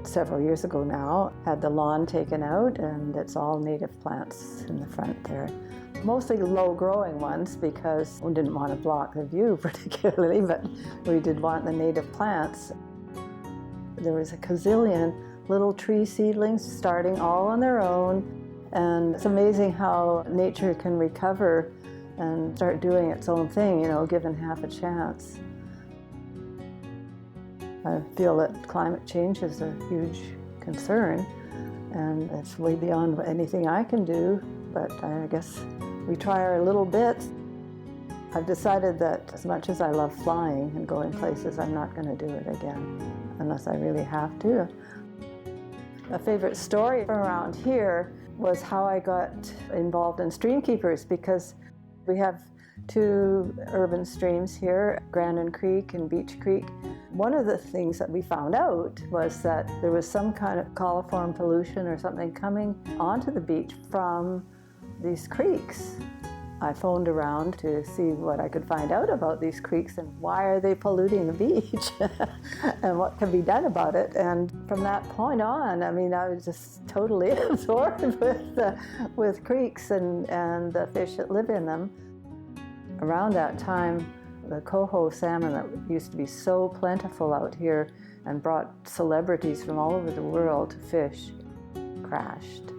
Several years ago now, had the lawn taken out and it's all native plants in the front there. Mostly low-growing ones because we didn't want to block the view particularly, but we did want the native plants. There was a gazillion little tree seedlings starting all on their own, and it's amazing how nature can recover and start doing its own thing, given half a chance. I feel that climate change is a huge concern, and it's way beyond anything I can do, but I guess we try our little bit. I've decided that as much as I love flying and going places, I'm not going to do it again, unless I really have to. A favorite story from around here was how I got involved in stream keepers, because we have two urban streams here, Grandin Creek and Beach Creek. One of the things that we found out was that there was some kind of coliform pollution or something coming onto the beach from these creeks. I phoned around to see what I could find out about these creeks and why are they polluting the beach and what can be done about it. And from that point on, I was just totally absorbed with creeks and the fish that live in them. Around that time, the coho salmon that used to be so plentiful out here and brought celebrities from all over the world to fish crashed.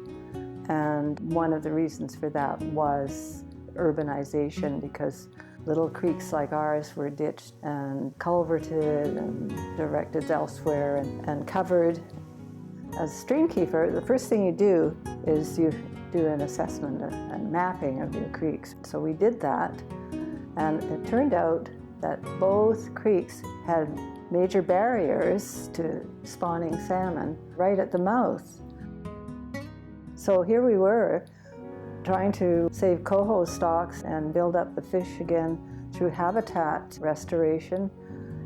And one of the reasons for that was urbanization, because little creeks like ours were ditched and culverted and directed elsewhere and covered. As a stream keeper, the first thing you do is you do an assessment and mapping of your creeks. So we did that, and it turned out that both creeks had major barriers to spawning salmon right at the mouth. So here we were, trying to save coho stocks and build up the fish again through habitat restoration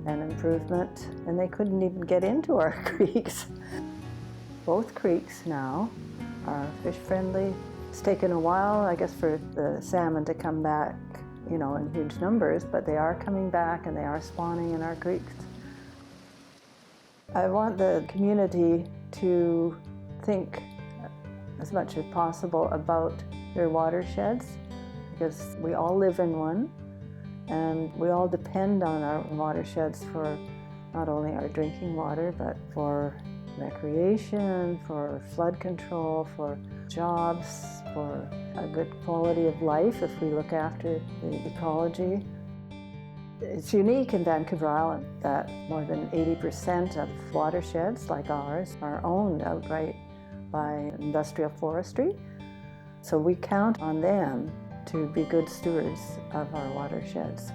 and improvement, and they couldn't even get into our creeks. Both creeks now are fish friendly. It's taken a while, I guess, for the salmon to come back, in huge numbers, but they are coming back and they are spawning in our creeks. I want the community to think as much as possible about their watersheds, because we all live in one and we all depend on our watersheds for not only our drinking water, but for recreation, for flood control, for jobs, for a good quality of life if we look after the ecology. It's unique in Vancouver Island that more than 80% of watersheds like ours are owned outright by industrial forestry. So we count on them to be good stewards of our watersheds.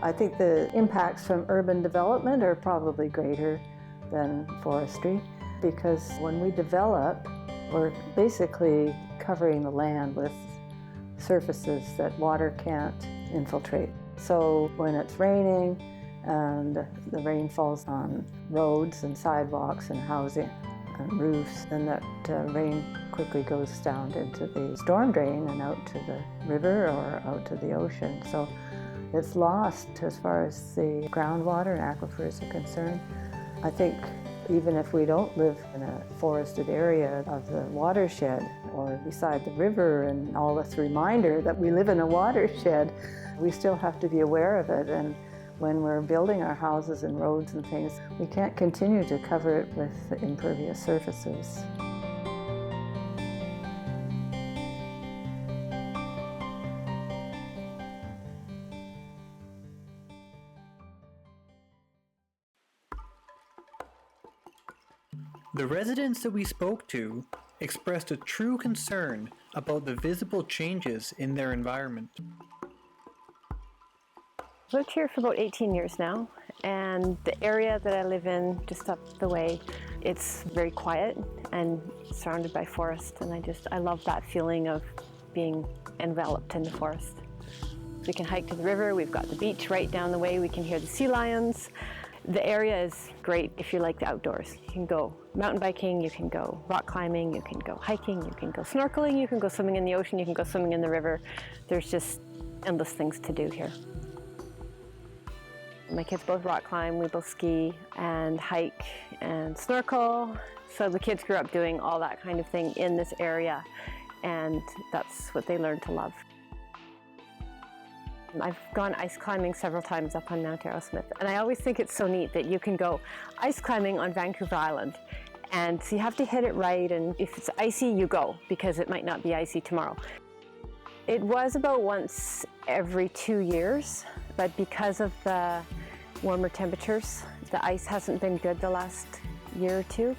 I think the impacts from urban development are probably greater than forestry, because when we develop, we're basically covering the land with surfaces that water can't infiltrate. So when it's raining and the rain falls on roads and sidewalks and housing and roofs, then that rain quickly goes down into the storm drain and out to the river or out to the ocean. So it's lost as far as the groundwater and aquifers are concerned. I think even if we don't live in a forested area of the watershed or beside the river, and all this reminder that we live in a watershed, we still have to be aware of it. And when we're building our houses and roads and things, we can't continue to cover it with impervious surfaces. The residents that we spoke to expressed a true concern about the visible changes in their environment. I've lived here for about 18 years now, and the area that I live in, just up the way, it's very quiet and surrounded by forest, and I love that feeling of being enveloped in the forest. We can hike to the river, we've got the beach right down the way, we can hear the sea lions. The area is great if you like the outdoors. You can go mountain biking, you can go rock climbing, you can go hiking, you can go snorkeling, you can go swimming in the ocean, you can go swimming in the river. There's just endless things to do here. My kids both rock climb, we both ski and hike and snorkel. So the kids grew up doing all that kind of thing in this area, and that's what they learned to love. I've gone ice climbing several times up on Mount Arrowsmith, and I always think it's so neat that you can go ice climbing on Vancouver Island. And so you have to hit it right, and if it's icy, you go, because it might not be icy tomorrow. It was about once every 2 years, but because of the warmer temperatures, the ice hasn't been good the last year or two.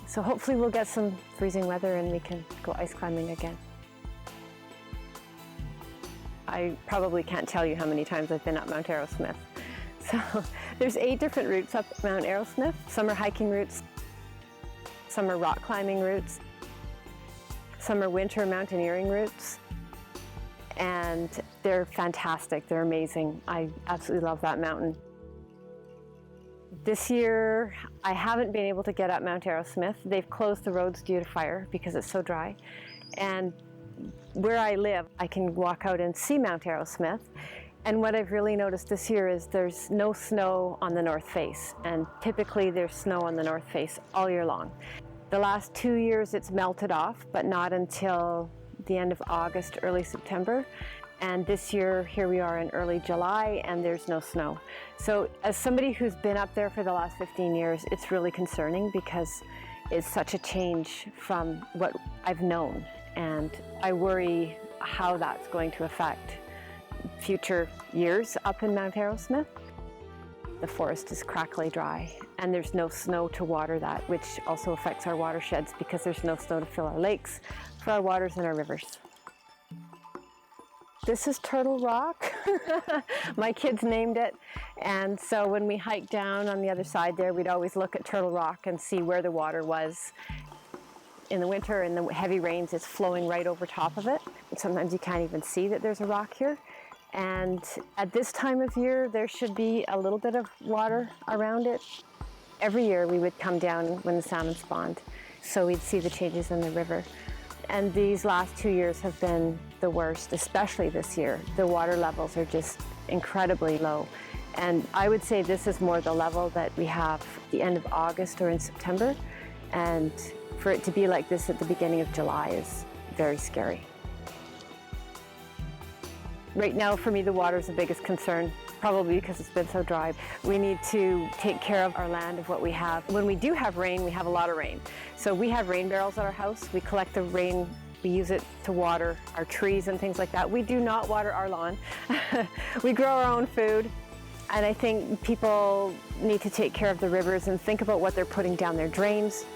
So hopefully we'll get some freezing weather and we can go ice climbing again. I probably can't tell you how many times I've been up Mount Arrowsmith. So there's 8 different routes up Mount Arrowsmith. Some are hiking routes, some are rock climbing routes, some are winter mountaineering routes, and they're fantastic, they're amazing. I absolutely love that mountain. This year, I haven't been able to get up Mount Arrowsmith. They've closed the roads due to fire because it's so dry. And where I live, I can walk out and see Mount Arrowsmith. And what I've really noticed this year is there's no snow on the north face. And typically there's snow on the north face all year long. The last 2 years it's melted off, but not until the end of August, early September. And this year, here we are in early July, and there's no snow. So as somebody who's been up there for the last 15 years, it's really concerning because it's such a change from what I've known. And I worry how that's going to affect future years up in Mount Arrowsmith. The forest is crackly dry, and there's no snow to water that, which also affects our watersheds because there's no snow to fill our lakes, for our waters and our rivers. This is Turtle Rock. My kids named it. And so when we hiked down on the other side there, we'd always look at Turtle Rock and see where the water was. In the winter, in the heavy rains, it's flowing right over top of it. And sometimes you can't even see that there's a rock here. And at this time of year, there should be a little bit of water around it. Every year we would come down when the salmon spawned, so we'd see the changes in the river. And these last 2 years have been the worst, especially this year. The water levels are just incredibly low. And I would say this is more the level that we have at the end of August or in September. And for it to be like this at the beginning of July is very scary. Right now, for me, the water is the biggest concern, probably because it's been so dry. We need to take care of our land, of what we have. When we do have rain, we have a lot of rain. So we have rain barrels at our house. We collect the rain, we use it to water our trees and things like that. We do not water our lawn. We grow our own food. And I think people need to take care of the rivers and think about what they're putting down their drains.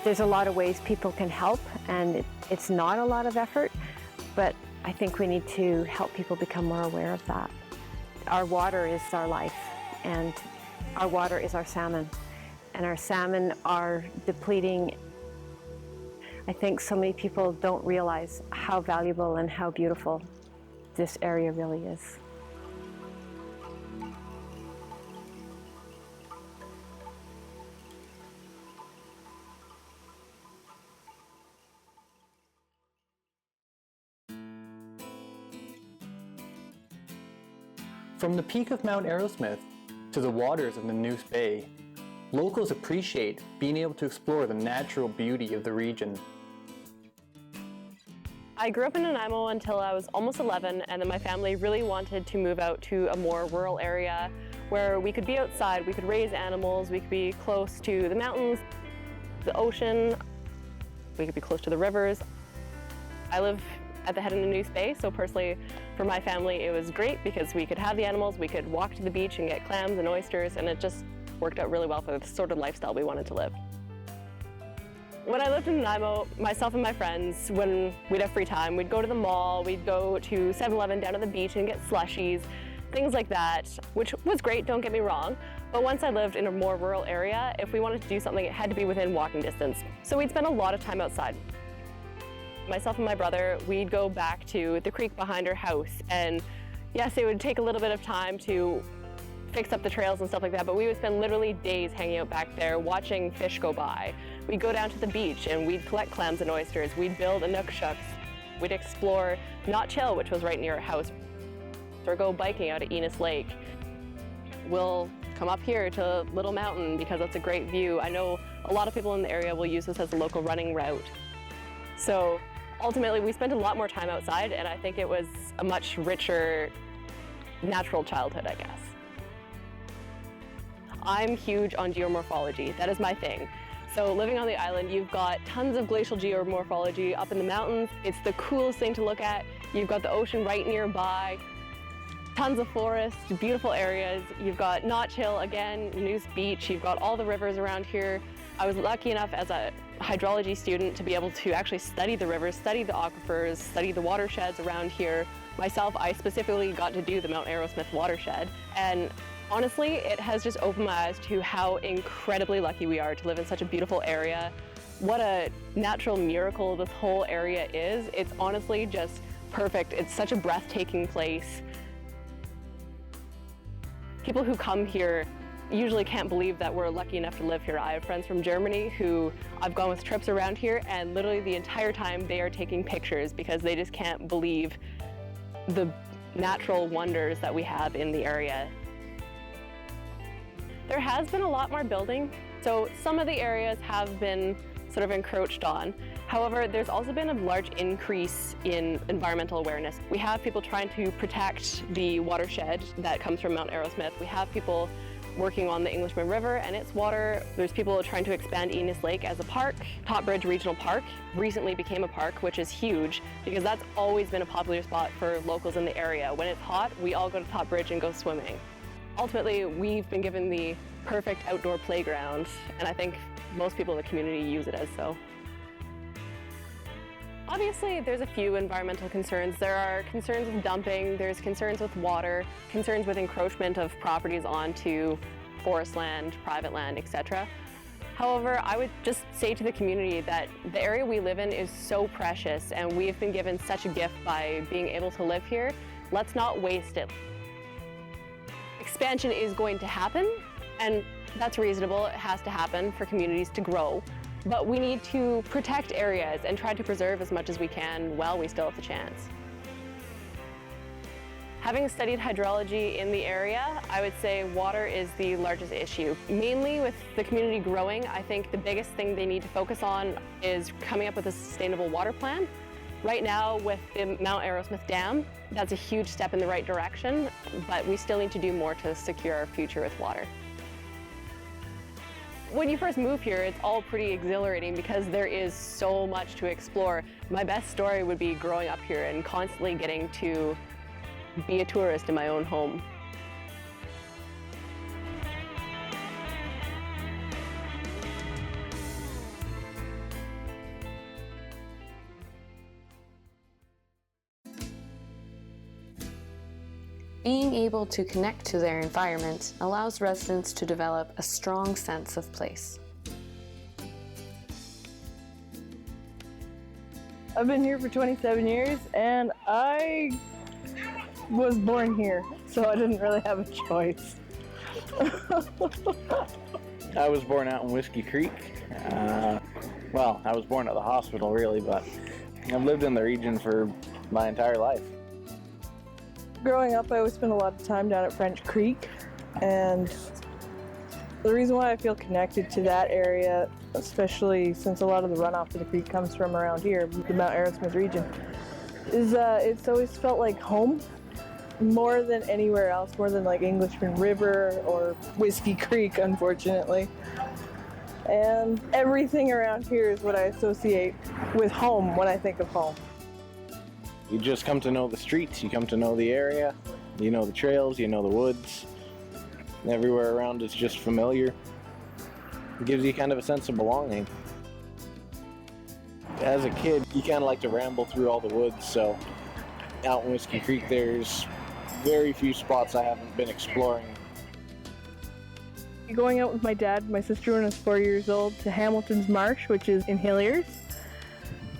There's a lot of ways people can help, and it's not a lot of effort, but I think we need to help people become more aware of that. Our water is our life, and our water is our salmon, and our salmon are depleting. I think so many people don't realize how valuable and how beautiful this area really is. From the peak of Mount Arrowsmith to the waters of the Neuse Bay, locals appreciate being able to explore the natural beauty of the region. I grew up in Nanaimo until I was almost 11, and then my family really wanted to move out to a more rural area where we could be outside, we could raise animals, we could be close to the mountains, the ocean, we could be close to the rivers. I live at the head of the Neuse Bay, so personally for my family it was great because we could have the animals, we could walk to the beach and get clams and oysters, and it just worked out really well for the sort of lifestyle we wanted to live. When I lived in Nanaimo, myself and my friends, when we'd have free time, we'd go to the mall, we'd go to 7-Eleven down to the beach and get slushies, things like that, which was great, don't get me wrong. But once I lived in a more rural area, if we wanted to do something, it had to be within walking distance. So we'd spend a lot of time outside. Myself and my brother, we'd go back to the creek behind our house, and yes, it would take a little bit of time to fix up the trails and stuff like that, but we would spend literally days hanging out back there watching fish go by. We'd go down to the beach and we'd collect clams and oysters. We'd build inuksuks. We'd explore Notch Hill, which was right near our house, or go biking out at Enos Lake. We'll come up here to Little Mountain because that's a great view. I know a lot of people in the area will use this as a local running route. So ultimately, we spent a lot more time outside, and I think it was a much richer, natural childhood, I guess. I'm huge on geomorphology. That is my thing. So living on the island, you've got tons of glacial geomorphology up in the mountains. It's the coolest thing to look at. You've got the ocean right nearby, tons of forests, beautiful areas. You've got Notch Hill again, Noose Beach. You've got all the rivers around here. I was lucky enough as a hydrology student to be able to actually study the rivers, study the aquifers, study the watersheds around here. Myself, I specifically got to do the Mount Arrowsmith watershed. And honestly, it has just opened my eyes to how incredibly lucky we are to live in such a beautiful area. What a natural miracle this whole area is. It's honestly just perfect. It's such a breathtaking place. People who come here usually can't believe that we're lucky enough to live here. I have friends from Germany who I've gone with trips around here, and literally the entire time they are taking pictures because they just can't believe the natural wonders that we have in the area. There has been a lot more building, so some of the areas have been sort of encroached on. However, there's also been a large increase in environmental awareness. We have people trying to protect the watershed that comes from Mount Arrowsmith. We have people working on the Englishman River and its water. There's people trying to expand Enos Lake as a park. Top Bridge Regional Park recently became a park, which is huge because that's always been a popular spot for locals in the area. When it's hot, we all go to Top Bridge and go swimming. Ultimately, we've been given the perfect outdoor playground, and I think most people in the community use it as so. Obviously, there's a few environmental concerns. There are concerns with dumping, there's concerns with water, concerns with encroachment of properties onto forest land, private land, etc. However, I would just say to the community that the area we live in is so precious, and we've been given such a gift by being able to live here. Let's not waste it. Expansion is going to happen, and that's reasonable. It has to happen for communities to grow. But we need to protect areas and try to preserve as much as we can while we still have the chance. Having studied hydrology in the area, I would say water is the largest issue. Mainly with the community growing, I think the biggest thing they need to focus on is coming up with a sustainable water plan. Right now, with the Mount Arrowsmith Dam, that's a huge step in the right direction, but we still need to do more to secure our future with water. When you first move here, it's all pretty exhilarating because there is so much to explore. My best story would be growing up here and constantly getting to be a tourist in my own home. Being able to connect to their environment allows residents to develop a strong sense of place. I've been here for 27 years and I was born here, so I didn't really have a choice. I was born out in Whiskey Creek. Well, I was born at the hospital really, but I've lived in the region for my entire life. Growing up, I always spent a lot of time down at French Creek, and the reason why I feel connected to that area, especially since a lot of the runoff to the creek comes from around here, the Mount Arrowsmith region, is it's always felt like home more than anywhere else, more than like Englishman River or Whiskey Creek, unfortunately. And everything around here is what I associate with home when I think of home. You just come to know the streets, you come to know the area, you know the trails, you know the woods. Everywhere around is just familiar. It gives you kind of a sense of belonging. As a kid, you kind of like to ramble through all the woods, so out in Whiskey Creek there's very few spots I haven't been exploring. Going out with my dad, my sister when I was 4 years old, to Hamilton's Marsh, which is in Hilliers,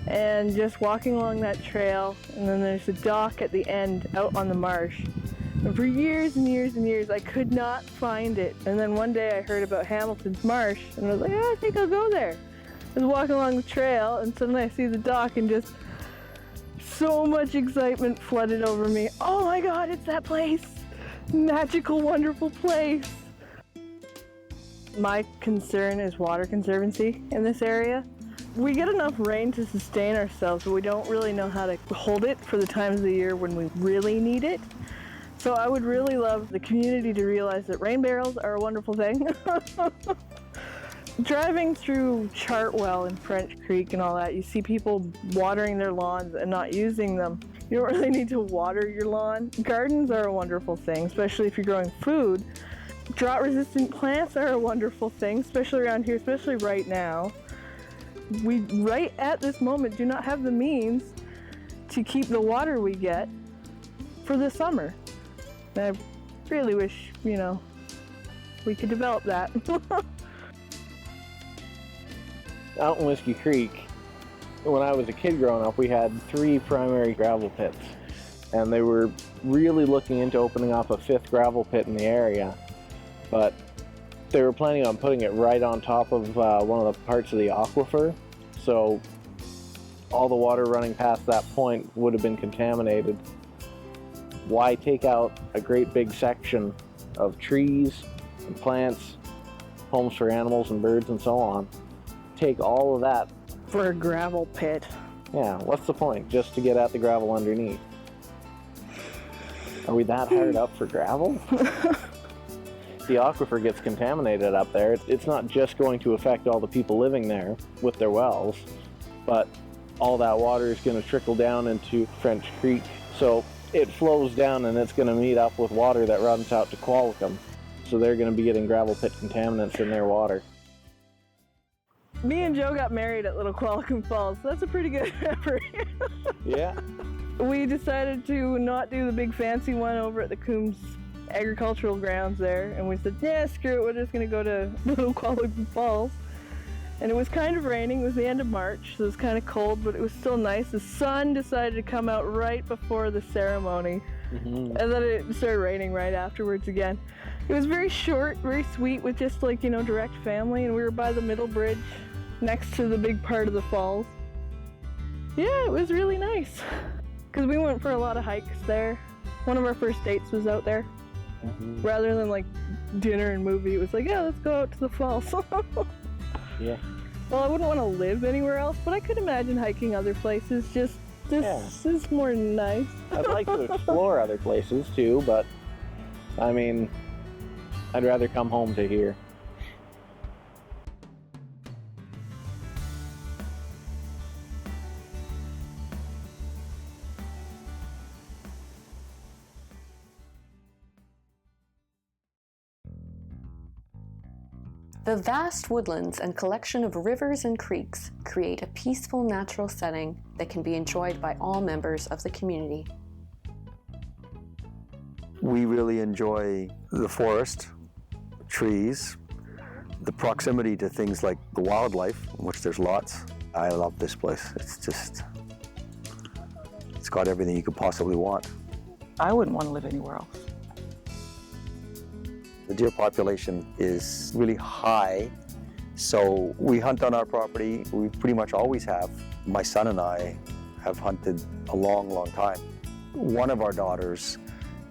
and just walking along that trail, and then there's a dock at the end out on the marsh. And for years and years and years, I could not find it. And then one day I heard about Hamilton's Marsh, and I was like, oh, I think I'll go there. I was walking along the trail, and suddenly I see the dock, and just so much excitement flooded over me. Oh my God, it's that place! Magical, wonderful place! My concern is water conservancy in this area. We get enough rain to sustain ourselves, but we don't really know how to hold it for the times of the year when we really need it. So I would really love the community to realize that rain barrels are a wonderful thing. Driving through Chartwell and French Creek and all that, you see people watering their lawns and not using them. You don't really need to water your lawn. Gardens are a wonderful thing, especially if you're growing food. Drought-resistant plants are a wonderful thing, especially around here, especially right now. We, right at this moment, do not have the means to keep the water we get for the summer. And I really wish, you know, we could develop that. Out in Whiskey Creek, when I was a kid growing up, we had 3 primary gravel pits. And they were really looking into opening up a 5th gravel pit in the area. But they were planning on putting it right on top of one of the parts of the aquifer. So all the water running past that point would have been contaminated. Why take out a great big section of trees and plants, homes for animals and birds and so on? Take all of that for a gravel pit. Yeah, what's the point? Just to get at the gravel underneath. Are we that hard up for gravel? The aquifer gets contaminated up there. It's not just going to affect all the people living there with their wells, but all that water is going to trickle down into French Creek. So it flows down and it's going to meet up with water that runs out to Qualicum. So they're going to be getting gravel pit contaminants in their water. Me and Joe got married at Little Qualicum Falls. That's a pretty good memory. Yeah. We decided to not do the big fancy one over at the Coombs agricultural grounds there, and we said, yeah, screw it, we're just going to go to Little Qualicum Falls. And it was kind of raining. It was the end of March, so it was kind of cold, but it was still nice. The sun decided to come out right before the ceremony, and then it started raining right afterwards again. It was very short, very sweet, with just like, you know, direct family, and we were by the middle bridge next to the big part of the falls. Yeah, it was really nice, because we went for a lot of hikes there. One of our first dates was out there. Rather than like dinner and movie, it was like, yeah, let's go out to the falls. Yeah. Well, I wouldn't want to live anywhere else, but I could imagine hiking other places. Just this is more nice. I'd like to explore other places too, but I mean, I'd rather come home to here. The vast woodlands and collection of rivers and creeks create a peaceful natural setting that can be enjoyed by all members of the community. We really enjoy the forest, trees, the proximity to things like the wildlife, which there's lots. I love this place. It's got everything you could possibly want. I wouldn't want to live anywhere else. The deer population is really high, so we hunt on our property. We pretty much always have. My son and I have hunted a long, long time. One of our daughters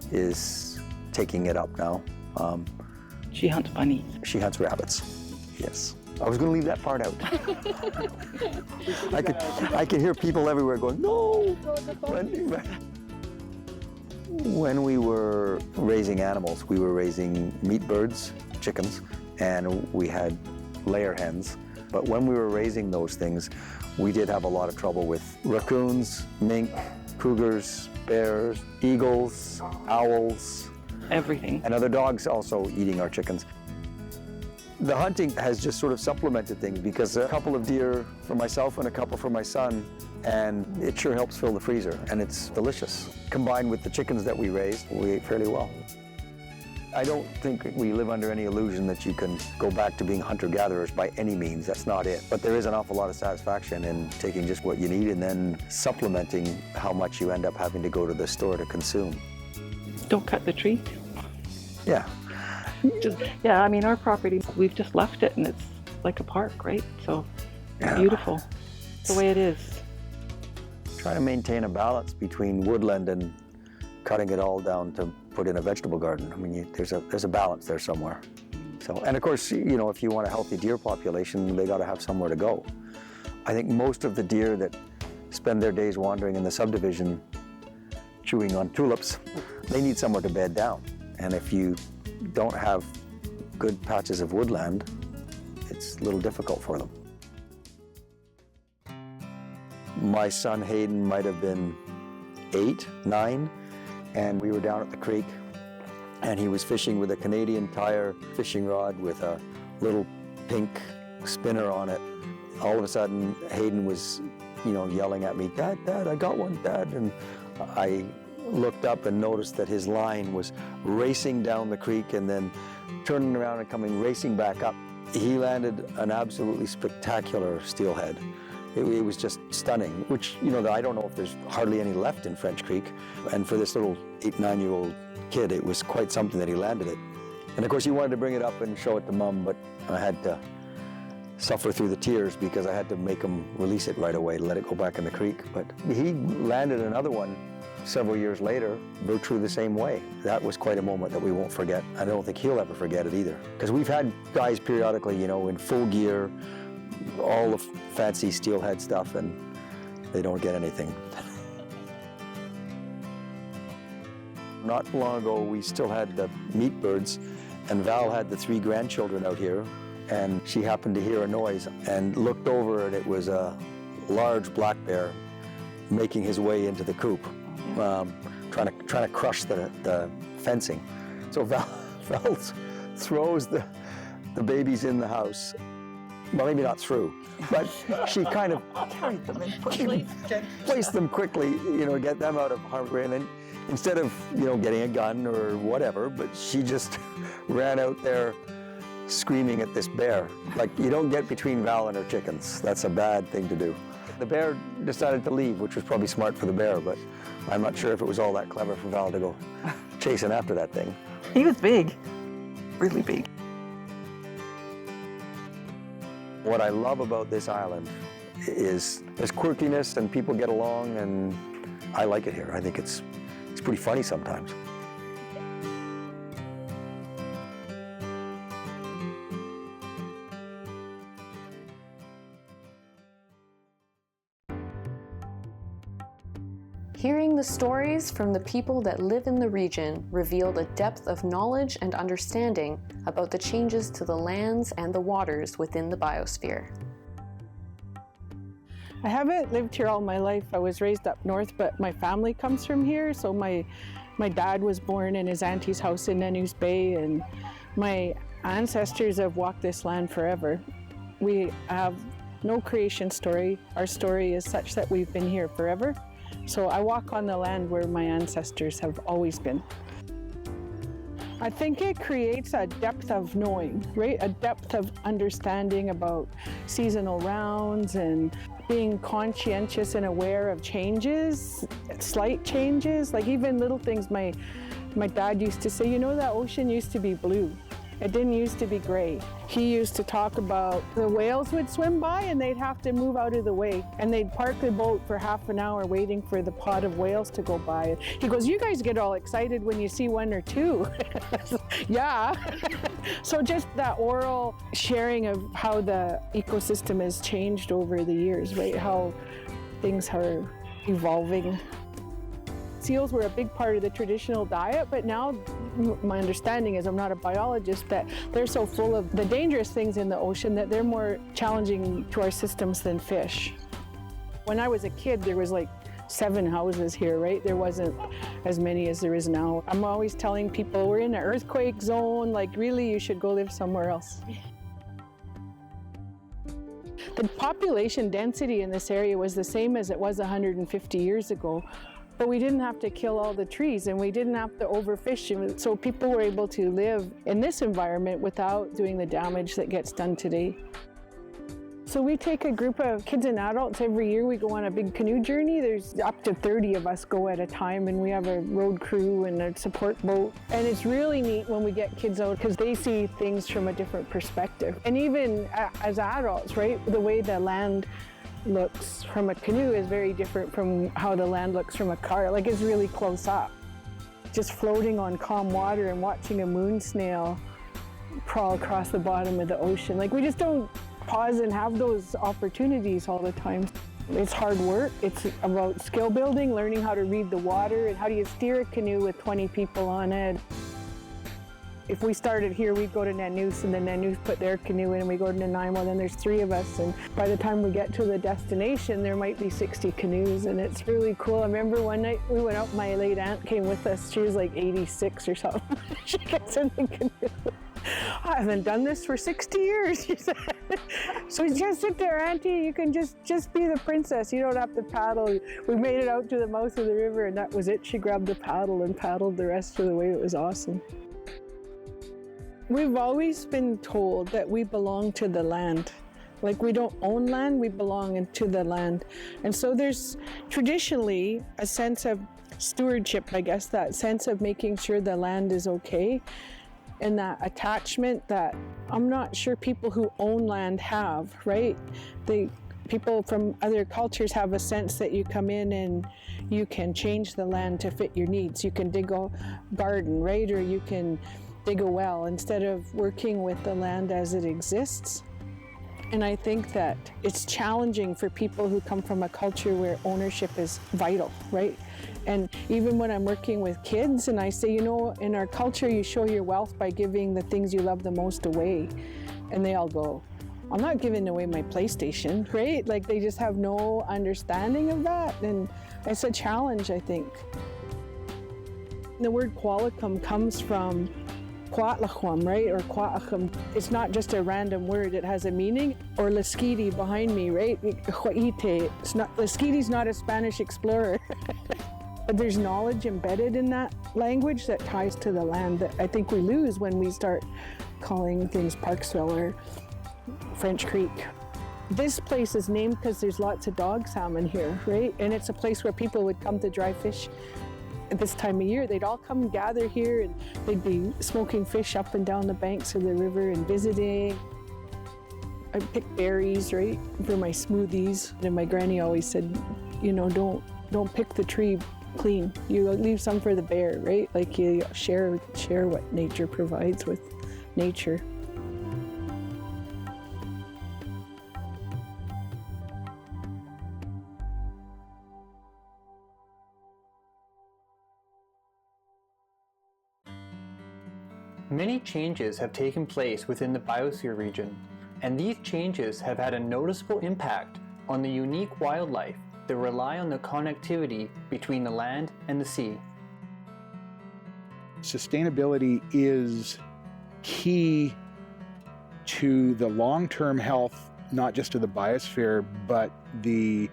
is taking it up now. She hunts bunnies. She hunts rabbits, yes. I was going to leave that part out. I could hear people everywhere going, no! When we were raising animals, we were raising meat birds, chickens, and we had layer hens. But when we were raising those things, we did have a lot of trouble with raccoons, mink, cougars, bears, eagles, owls. Everything. And other dogs also eating our chickens. The hunting has just sort of supplemented things because a couple of deer for myself and a couple for my son, and it sure helps fill the freezer, and it's delicious. Combined with the chickens that we raised, we ate fairly well. I don't think we live under any illusion that you can go back to being hunter-gatherers by any means. That's not it. But there is an awful lot of satisfaction in taking just what you need and then supplementing how much you end up having to go to the store to consume. Don't cut the tree. Yeah. Yeah, I mean, our property, we've just left it and it's like a park, right? So Yeah. beautiful. It's the way it is. Trying to maintain a balance between woodland and cutting it all down to put in a vegetable garden. I mean, there's a balance there somewhere. So, and of course, you know, if you want a healthy deer population, they got to have somewhere to go. I think most of the deer that spend their days wandering in the subdivision chewing on tulips, they need somewhere to bed down. And if you don't have good patches of woodland, it's a little difficult for them. My son Hayden might have been 8, 9, and we were down at the creek, and he was fishing with a Canadian Tire fishing rod with a little pink spinner on it. All of a sudden, Hayden was, you know, yelling at me, "Dad, Dad, I got one, Dad." And I looked up and noticed that his line was racing down the creek and then turning around and coming racing back up. He landed an absolutely spectacular steelhead. It was just stunning, which, you know, I don't know if there's hardly any left in French Creek. And for this little 8, 9-year-old kid, it was quite something that he landed it. And of course, he wanted to bring it up and show it to Mom, but I had to suffer through the tears because I had to make him release it right away to let it go back in the creek. But he landed another one several years later, virtually the same way. That was quite a moment that we won't forget. I don't think he'll ever forget it either. Because we've had guys periodically, you know, in full gear, all the fancy steelhead stuff, and they don't get anything. Not long ago, we still had the meat birds, and Val had the 3 grandchildren out here, and she happened to hear a noise and looked over, and it was a large black bear making his way into the coop, trying to crush the fencing. So Val throws the babies in the house. Well, maybe not through, but she kind of carried them and placed them quickly, you know, get them out of harm's way. And then instead of, you know, getting a gun or whatever, but she just ran out there screaming at this bear. Like, you don't get between Val and her chickens. That's a bad thing to do. The bear decided to leave, which was probably smart for the bear, but I'm not sure if it was all that clever for Val to go chasing after that thing. He was big, really big. What I love about this island is there's quirkiness and people get along, and I like it here. I think it's pretty funny sometimes. Hearing the stories from the people that live in the region revealed a depth of knowledge and understanding about the changes to the lands and the waters within the biosphere. I haven't lived here all my life. I was raised up north, but my family comes from here. So my dad was born in his auntie's house in Nanoose Bay, and my ancestors have walked this land forever. We have no creation story. Our story is such that we've been here forever. So I walk on the land where my ancestors have always been. I think it creates a depth of knowing, right? A depth of understanding about seasonal rounds and being conscientious and aware of changes, slight changes, like even little things. My dad used to say, you know, that ocean used to be blue. It didn't used to be gray. He used to talk about the whales would swim by and they'd have to move out of the way. And they'd park the boat for half an hour waiting for the pod of whales to go by. He goes, you guys get all excited when you see 1 or 2. Yeah. So just that oral sharing of how the ecosystem has changed over the years, right? How things are evolving. Seals were a big part of the traditional diet, but now my understanding is, I'm not a biologist, that they're so full of the dangerous things in the ocean that they're more challenging to our systems than fish. When I was a kid, there was like 7 houses here, right? There wasn't as many as there is now. I'm always telling people we're in an earthquake zone, like really you should go live somewhere else. The population density in this area was the same as it was 150 years ago. But we didn't have to kill all the trees and we didn't have to overfish. So people were able to live in this environment without doing the damage that gets done today. So we take a group of kids and adults every year. We go on a big canoe journey. There's up to 30 of us go at a time, and we have a road crew and a support boat. And it's really neat when we get kids out because they see things from a different perspective. And even as adults, right, the way the land looks from a canoe is very different from how the land looks from a car. Like, it's really close up. Just floating on calm water and watching a moon snail crawl across the bottom of the ocean. Like, we just don't pause and have those opportunities all the time. It's hard work. It's about skill building, learning how to read the water, and how do you steer a canoe with 20 people on it. If we started here, we'd go to Nanoose, and then Nanoose put their canoe in, and we go to Nanaimo, then there's 3 of us, and by the time we get to the destination, there might be 60 canoes, and it's really cool. I remember one night we went out, my late aunt came with us. She was like 86 or something. She gets in the canoe. I haven't done this for 60 years, she said. So just sit there, Auntie, you can just be the princess. You don't have to paddle. We made it out to the mouth of the river, and that was it. She grabbed the paddle and paddled the rest of the way. It was awesome. We've always been told that we belong to the land. Like, we don't own land, we belong to the land. And so there's traditionally a sense of stewardship, I guess, that sense of making sure the land is okay. And that attachment that I'm not sure people who own land have, right? People from other cultures have a sense that you come in and you can change the land to fit your needs. You can dig a garden, right? Or you can dig a well instead of working with the land as it exists. And I think that it's challenging for people who come from a culture where ownership is vital, right? And even when I'm working with kids and I say, you know, in our culture, you show your wealth by giving the things you love the most away. And they all go, I'm not giving away my PlayStation, right? Like, they just have no understanding of that. And it's a challenge, I think. The word Qualicum comes from Quatlachum, right? Or Quaachum. It's not just a random word, it has a meaning. Or Lesquiti behind me, right? Lesquiti's not a Spanish explorer. But there's knowledge embedded in that language that ties to the land that I think we lose when we start calling things Parksville or French Creek. This place is named because there's lots of dog salmon here, right? And it's a place where people would come to dry fish at this time of year. They'd all come gather here, and they'd be smoking fish up and down the banks of the river and visiting. I pick berries, right, for my smoothies. And my granny always said, you know, don't pick the tree clean. You leave some for the bear, right? Like, you share what nature provides with nature. Many changes have taken place within the biosphere region, and these changes have had a noticeable impact on the unique wildlife that rely on the connectivity between the land and the sea. Sustainability is key to the long-term health, not just of the biosphere, but the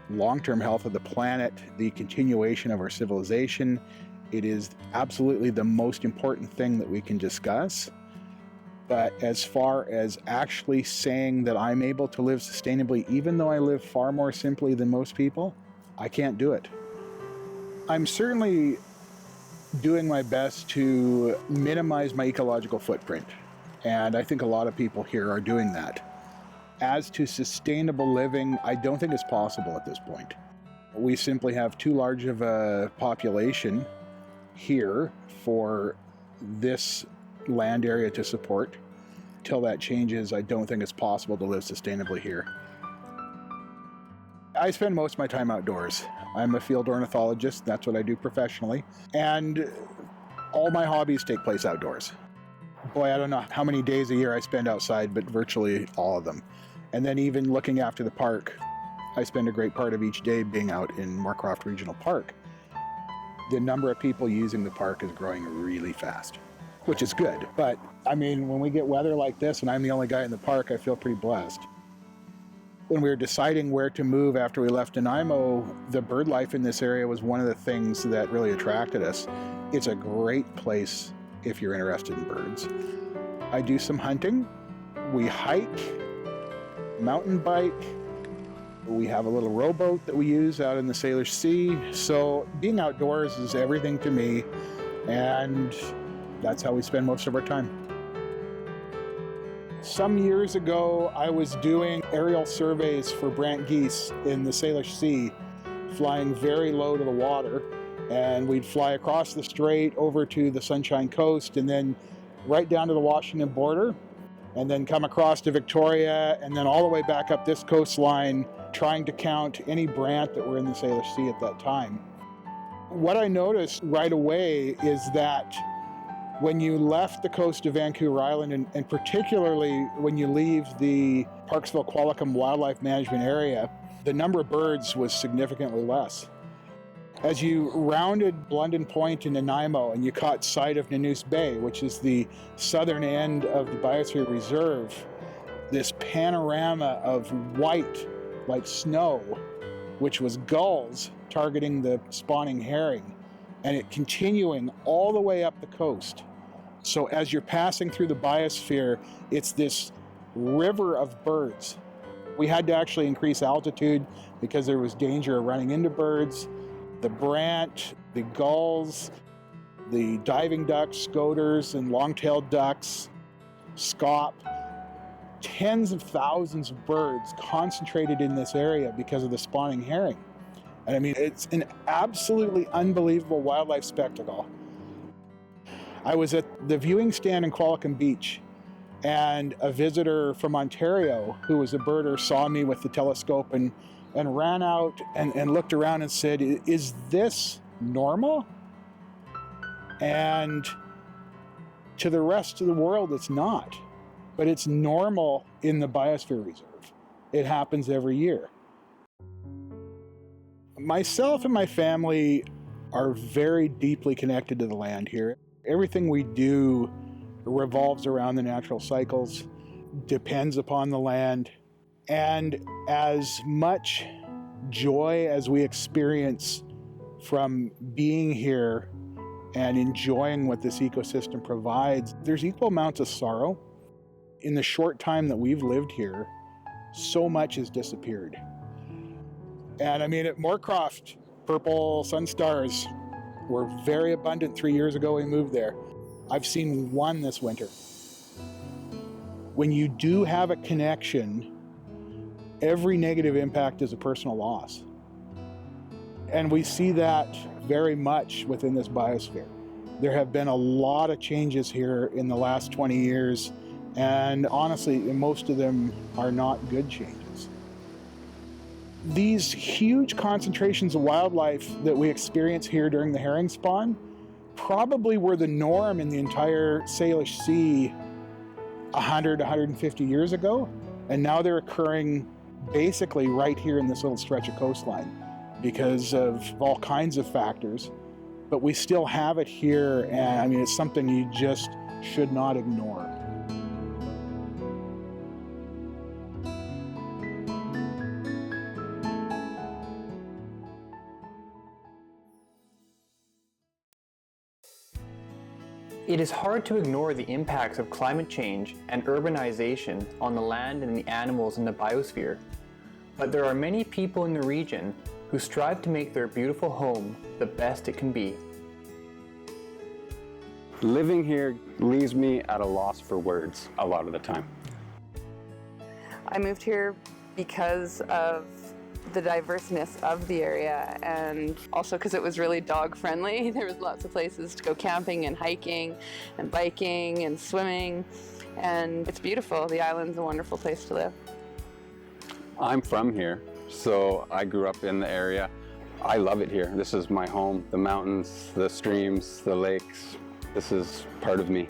long-term health of the planet, the continuation of our civilization. It is absolutely the most important thing that we can discuss. But as far as actually saying that I'm able to live sustainably, even though I live far more simply than most people, I can't do it. I'm certainly doing my best to minimize my ecological footprint. And I think a lot of people here are doing that. As to sustainable living, I don't think it's possible at this point. We simply have too large of a population here for this land area to support. Till that changes, I don't think it's possible to live sustainably here. I spend most of my time outdoors. I'm a field ornithologist, that's what I do professionally, and all my hobbies take place outdoors. Boy, I don't know how many days a year I spend outside, but virtually all of them. And then even looking after the park, I spend a great part of each day being out in Moorcroft Regional Park. The number of people using the park is growing really fast, which is good. But I mean, when we get weather like this and I'm the only guy in the park, I feel pretty blessed. When we were deciding where to move after we left Nanaimo, the bird life in this area was one of the things that really attracted us. It's a great place if you're interested in birds. I do some hunting. We hike. mountain bike. We have a little rowboat that we use out in the Salish Sea. So being outdoors is everything to me, and that's how we spend most of our time. Some years ago, I was doing aerial surveys for brant geese in the Salish Sea, flying very low to the water. And we'd fly across the strait over to the Sunshine Coast and then right down to the Washington border, and then come across to Victoria and then all the way back up this coastline, trying to count any brant that were in the Salish Sea at that time. What I noticed right away is that when you left the coast of Vancouver Island, and particularly when you leave the Parksville-Qualicum Wildlife Management Area, the number of birds was significantly less. As you rounded Blunden Point in Nanaimo and you caught sight of Nanoose Bay, which is the southern end of the Biosphere Reserve, this panorama of white, like snow, which was gulls targeting the spawning herring, and it continuing all the way up the coast. So as you're passing through the biosphere, it's this river of birds. We had to actually increase altitude because there was danger of running into birds. The brant, the gulls, the diving ducks, scoters, and long-tailed ducks, scaup, tens of thousands of birds concentrated in this area because of the spawning herring. And I mean, it's an absolutely unbelievable wildlife spectacle. I was at the viewing stand in Qualicum Beach, and a visitor from Ontario who was a birder saw me with the telescope and ran out and looked around and said, "Is this normal?" And to the rest of the world, it's not. But it's normal in the Biosphere Reserve. It happens every year. Myself and my family are very deeply connected to the land here. Everything we do revolves around the natural cycles, depends upon the land, and as much joy as we experience from being here and enjoying what this ecosystem provides, there's equal amounts of sorrow. In the short time that we've lived here, so much has disappeared. And I mean, at Moorcroft, purple sunstars were very abundant 3 years ago we moved there. I've seen one this winter. When you do have a connection, every negative impact is a personal loss. And we see that very much within this biosphere. There have been a lot of changes here in the last 20 years, and honestly, most of them are not good changes. These huge concentrations of wildlife that we experience here during the herring spawn probably were the norm in the entire Salish Sea 100, 150 years ago, and now they're occurring basically right here in this little stretch of coastline because of all kinds of factors. But we still have it here, and I mean, it's something you just should not ignore. It is hard to ignore the impacts of climate change and urbanization on the land and the animals in the biosphere, but there are many people in the region who strive to make their beautiful home the best it can be. Living here leaves me at a loss for words a lot of the time. I moved here because of the diverseness of the area, and also because it was really dog friendly. There was lots of places to go camping and hiking and biking and swimming, and it's beautiful. The island's a wonderful place to live. I'm from here, so I grew up in the area. I love it here. This is my home. The mountains, the streams, the lakes. This is part of me.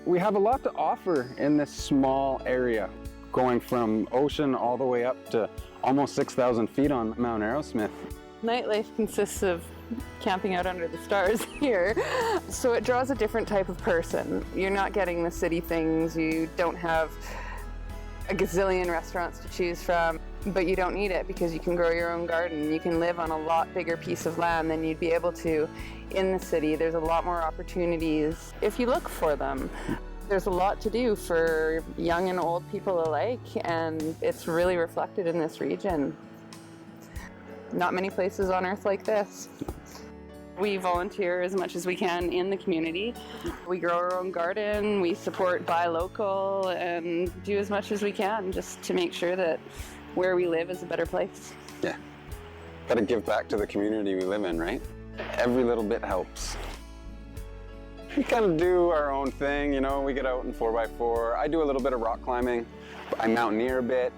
We have a lot to offer in this small area, going from ocean all the way up to almost 6,000 feet on Mount Arrowsmith. Nightlife consists of camping out under the stars here, so it draws a different type of person. You're not getting the city things, you don't have a gazillion restaurants to choose from, but you don't need it because you can grow your own garden. You can live on a lot bigger piece of land than you'd be able to in the city. There's a lot more opportunities if you look for them. There's a lot to do for young and old people alike, and it's really reflected in this region. Not many places on earth like this. We volunteer as much as we can in the community. We grow our own garden, we support buy local, and do as much as we can just to make sure that where we live is a better place. Yeah. Gotta give back to the community we live in, right? Every little bit helps. We kind of do our own thing, you know, we get out in 4x4. I do a little bit of rock climbing. I mountaineer a bit.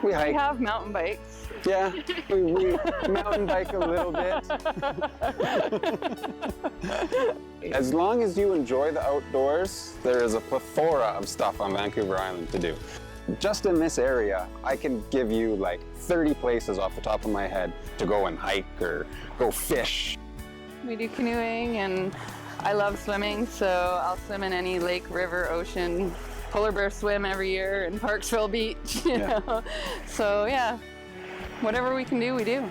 We hike. We have mountain bikes. Yeah, we mountain bike a little bit. As long as you enjoy the outdoors, there is a plethora of stuff on Vancouver Island to do. Just in this area, I can give you like 30 places off the top of my head to go and hike or go fish. We do canoeing, and I love swimming, so I'll swim in any lake, river, ocean. Polar bear swim every year in Parksville Beach, you know? So yeah, whatever we can do, we do.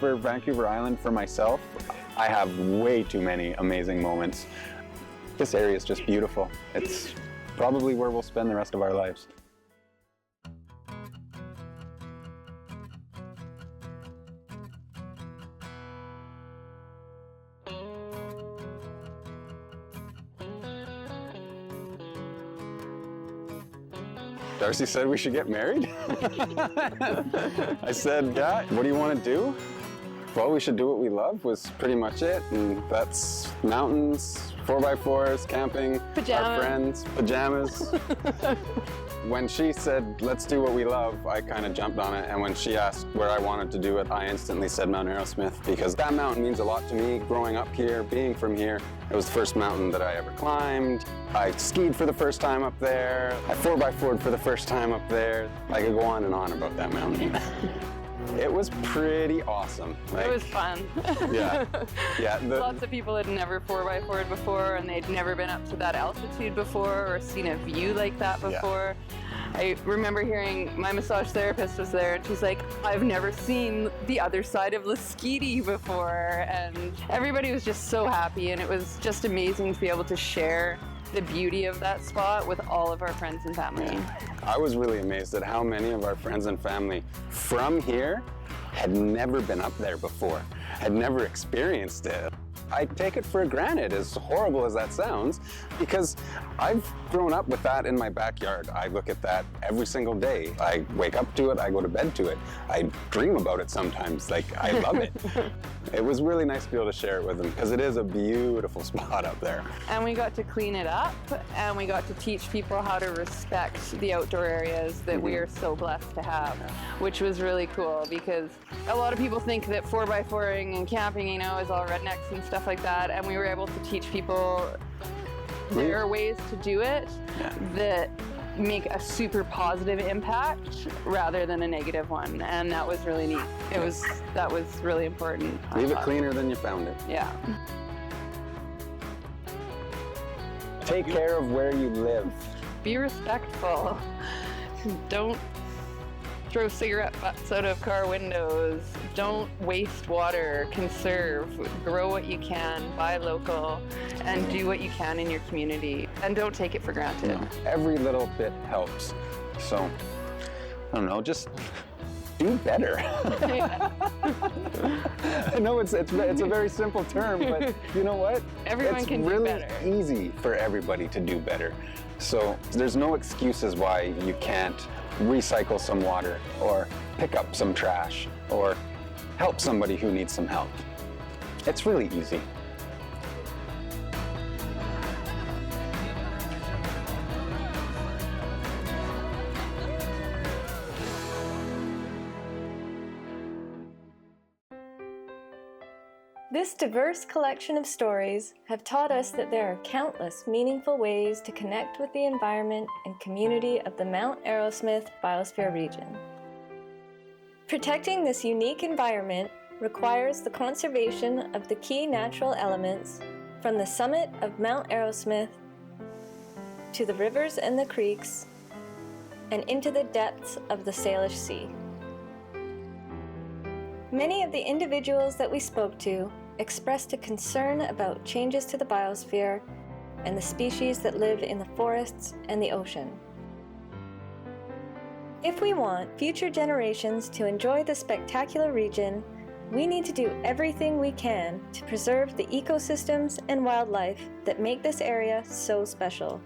For Vancouver Island, for myself, I have way too many amazing moments. This area is just beautiful. It's probably where we'll spend the rest of our lives. Darcy said we should get married. I said, yeah, what do you want to do? Well, we should do what we love was pretty much it. And that's mountains, 4x4s, camping, our friends, pajamas. When she said, let's do what we love, I kind of jumped on it. And when she asked where I wanted to do it, I instantly said Mount Arrowsmith, because that mountain means a lot to me. Growing up here, being from here, it was the first mountain that I ever climbed. I skied for the first time up there. I 4x4'd for the first time up there. I could go on and on about that mountain. It was pretty awesome. It was fun. Yeah. Yeah. Lots of people had never 4x4'd before, and they'd never been up to that altitude before or seen a view like that before. Yeah. I remember hearing, my massage therapist was there, and she's like, I've never seen the other side of Lasqueti before. And everybody was just so happy, and it was just amazing to be able to share the beauty of that spot with all of our friends and family. Yeah. I was really amazed at how many of our friends and family from here had never been up there before, had never experienced it. I take it for granted, as horrible as that sounds, because I've grown up with that in my backyard. I look at that every single day. I wake up to it, I go to bed to it. I dream about it sometimes, like I love it. It was really nice to be able to share it with them, because it is a beautiful spot up there. And we got to clean it up, and we got to teach people how to respect the outdoor areas that we are so blessed to have, which was really cool, because a lot of people think that 4x4ing and camping, you know, is all rednecks and stuff like that, and we were able to teach people there are ways to do it that make a super positive impact rather than a negative one, and that was really neat. That was really important. Leave it cleaner than you found it. Yeah. Take care of where you live. Be respectful. Don't throw cigarette butts out of car windows. Don't waste water. Conserve. Grow what you can. Buy local. And do what you can in your community. And don't take it for granted. No. Every little bit helps. So, I don't know, just do better. I know it's a very simple term, but you know what? Everyone can do better. It's really easy for everybody to do better. So there's no excuses why you can't recycle some water or pick up some trash or help somebody who needs some help. It's really easy. This diverse collection of stories have taught us that there are countless meaningful ways to connect with the environment and community of the Mount Arrowsmith Biosphere Region. Protecting this unique environment requires the conservation of the key natural elements from the summit of Mount Arrowsmith to the rivers and the creeks and into the depths of the Salish Sea. Many of the individuals that we spoke to expressed a concern about changes to the biosphere and the species that live in the forests and the ocean. If we want future generations to enjoy the spectacular region, we need to do everything we can to preserve the ecosystems and wildlife that make this area so special.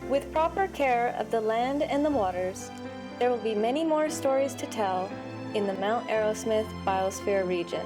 With proper care of the land and the waters, there will be many more stories to tell in the Mount Arrowsmith Biosphere Region.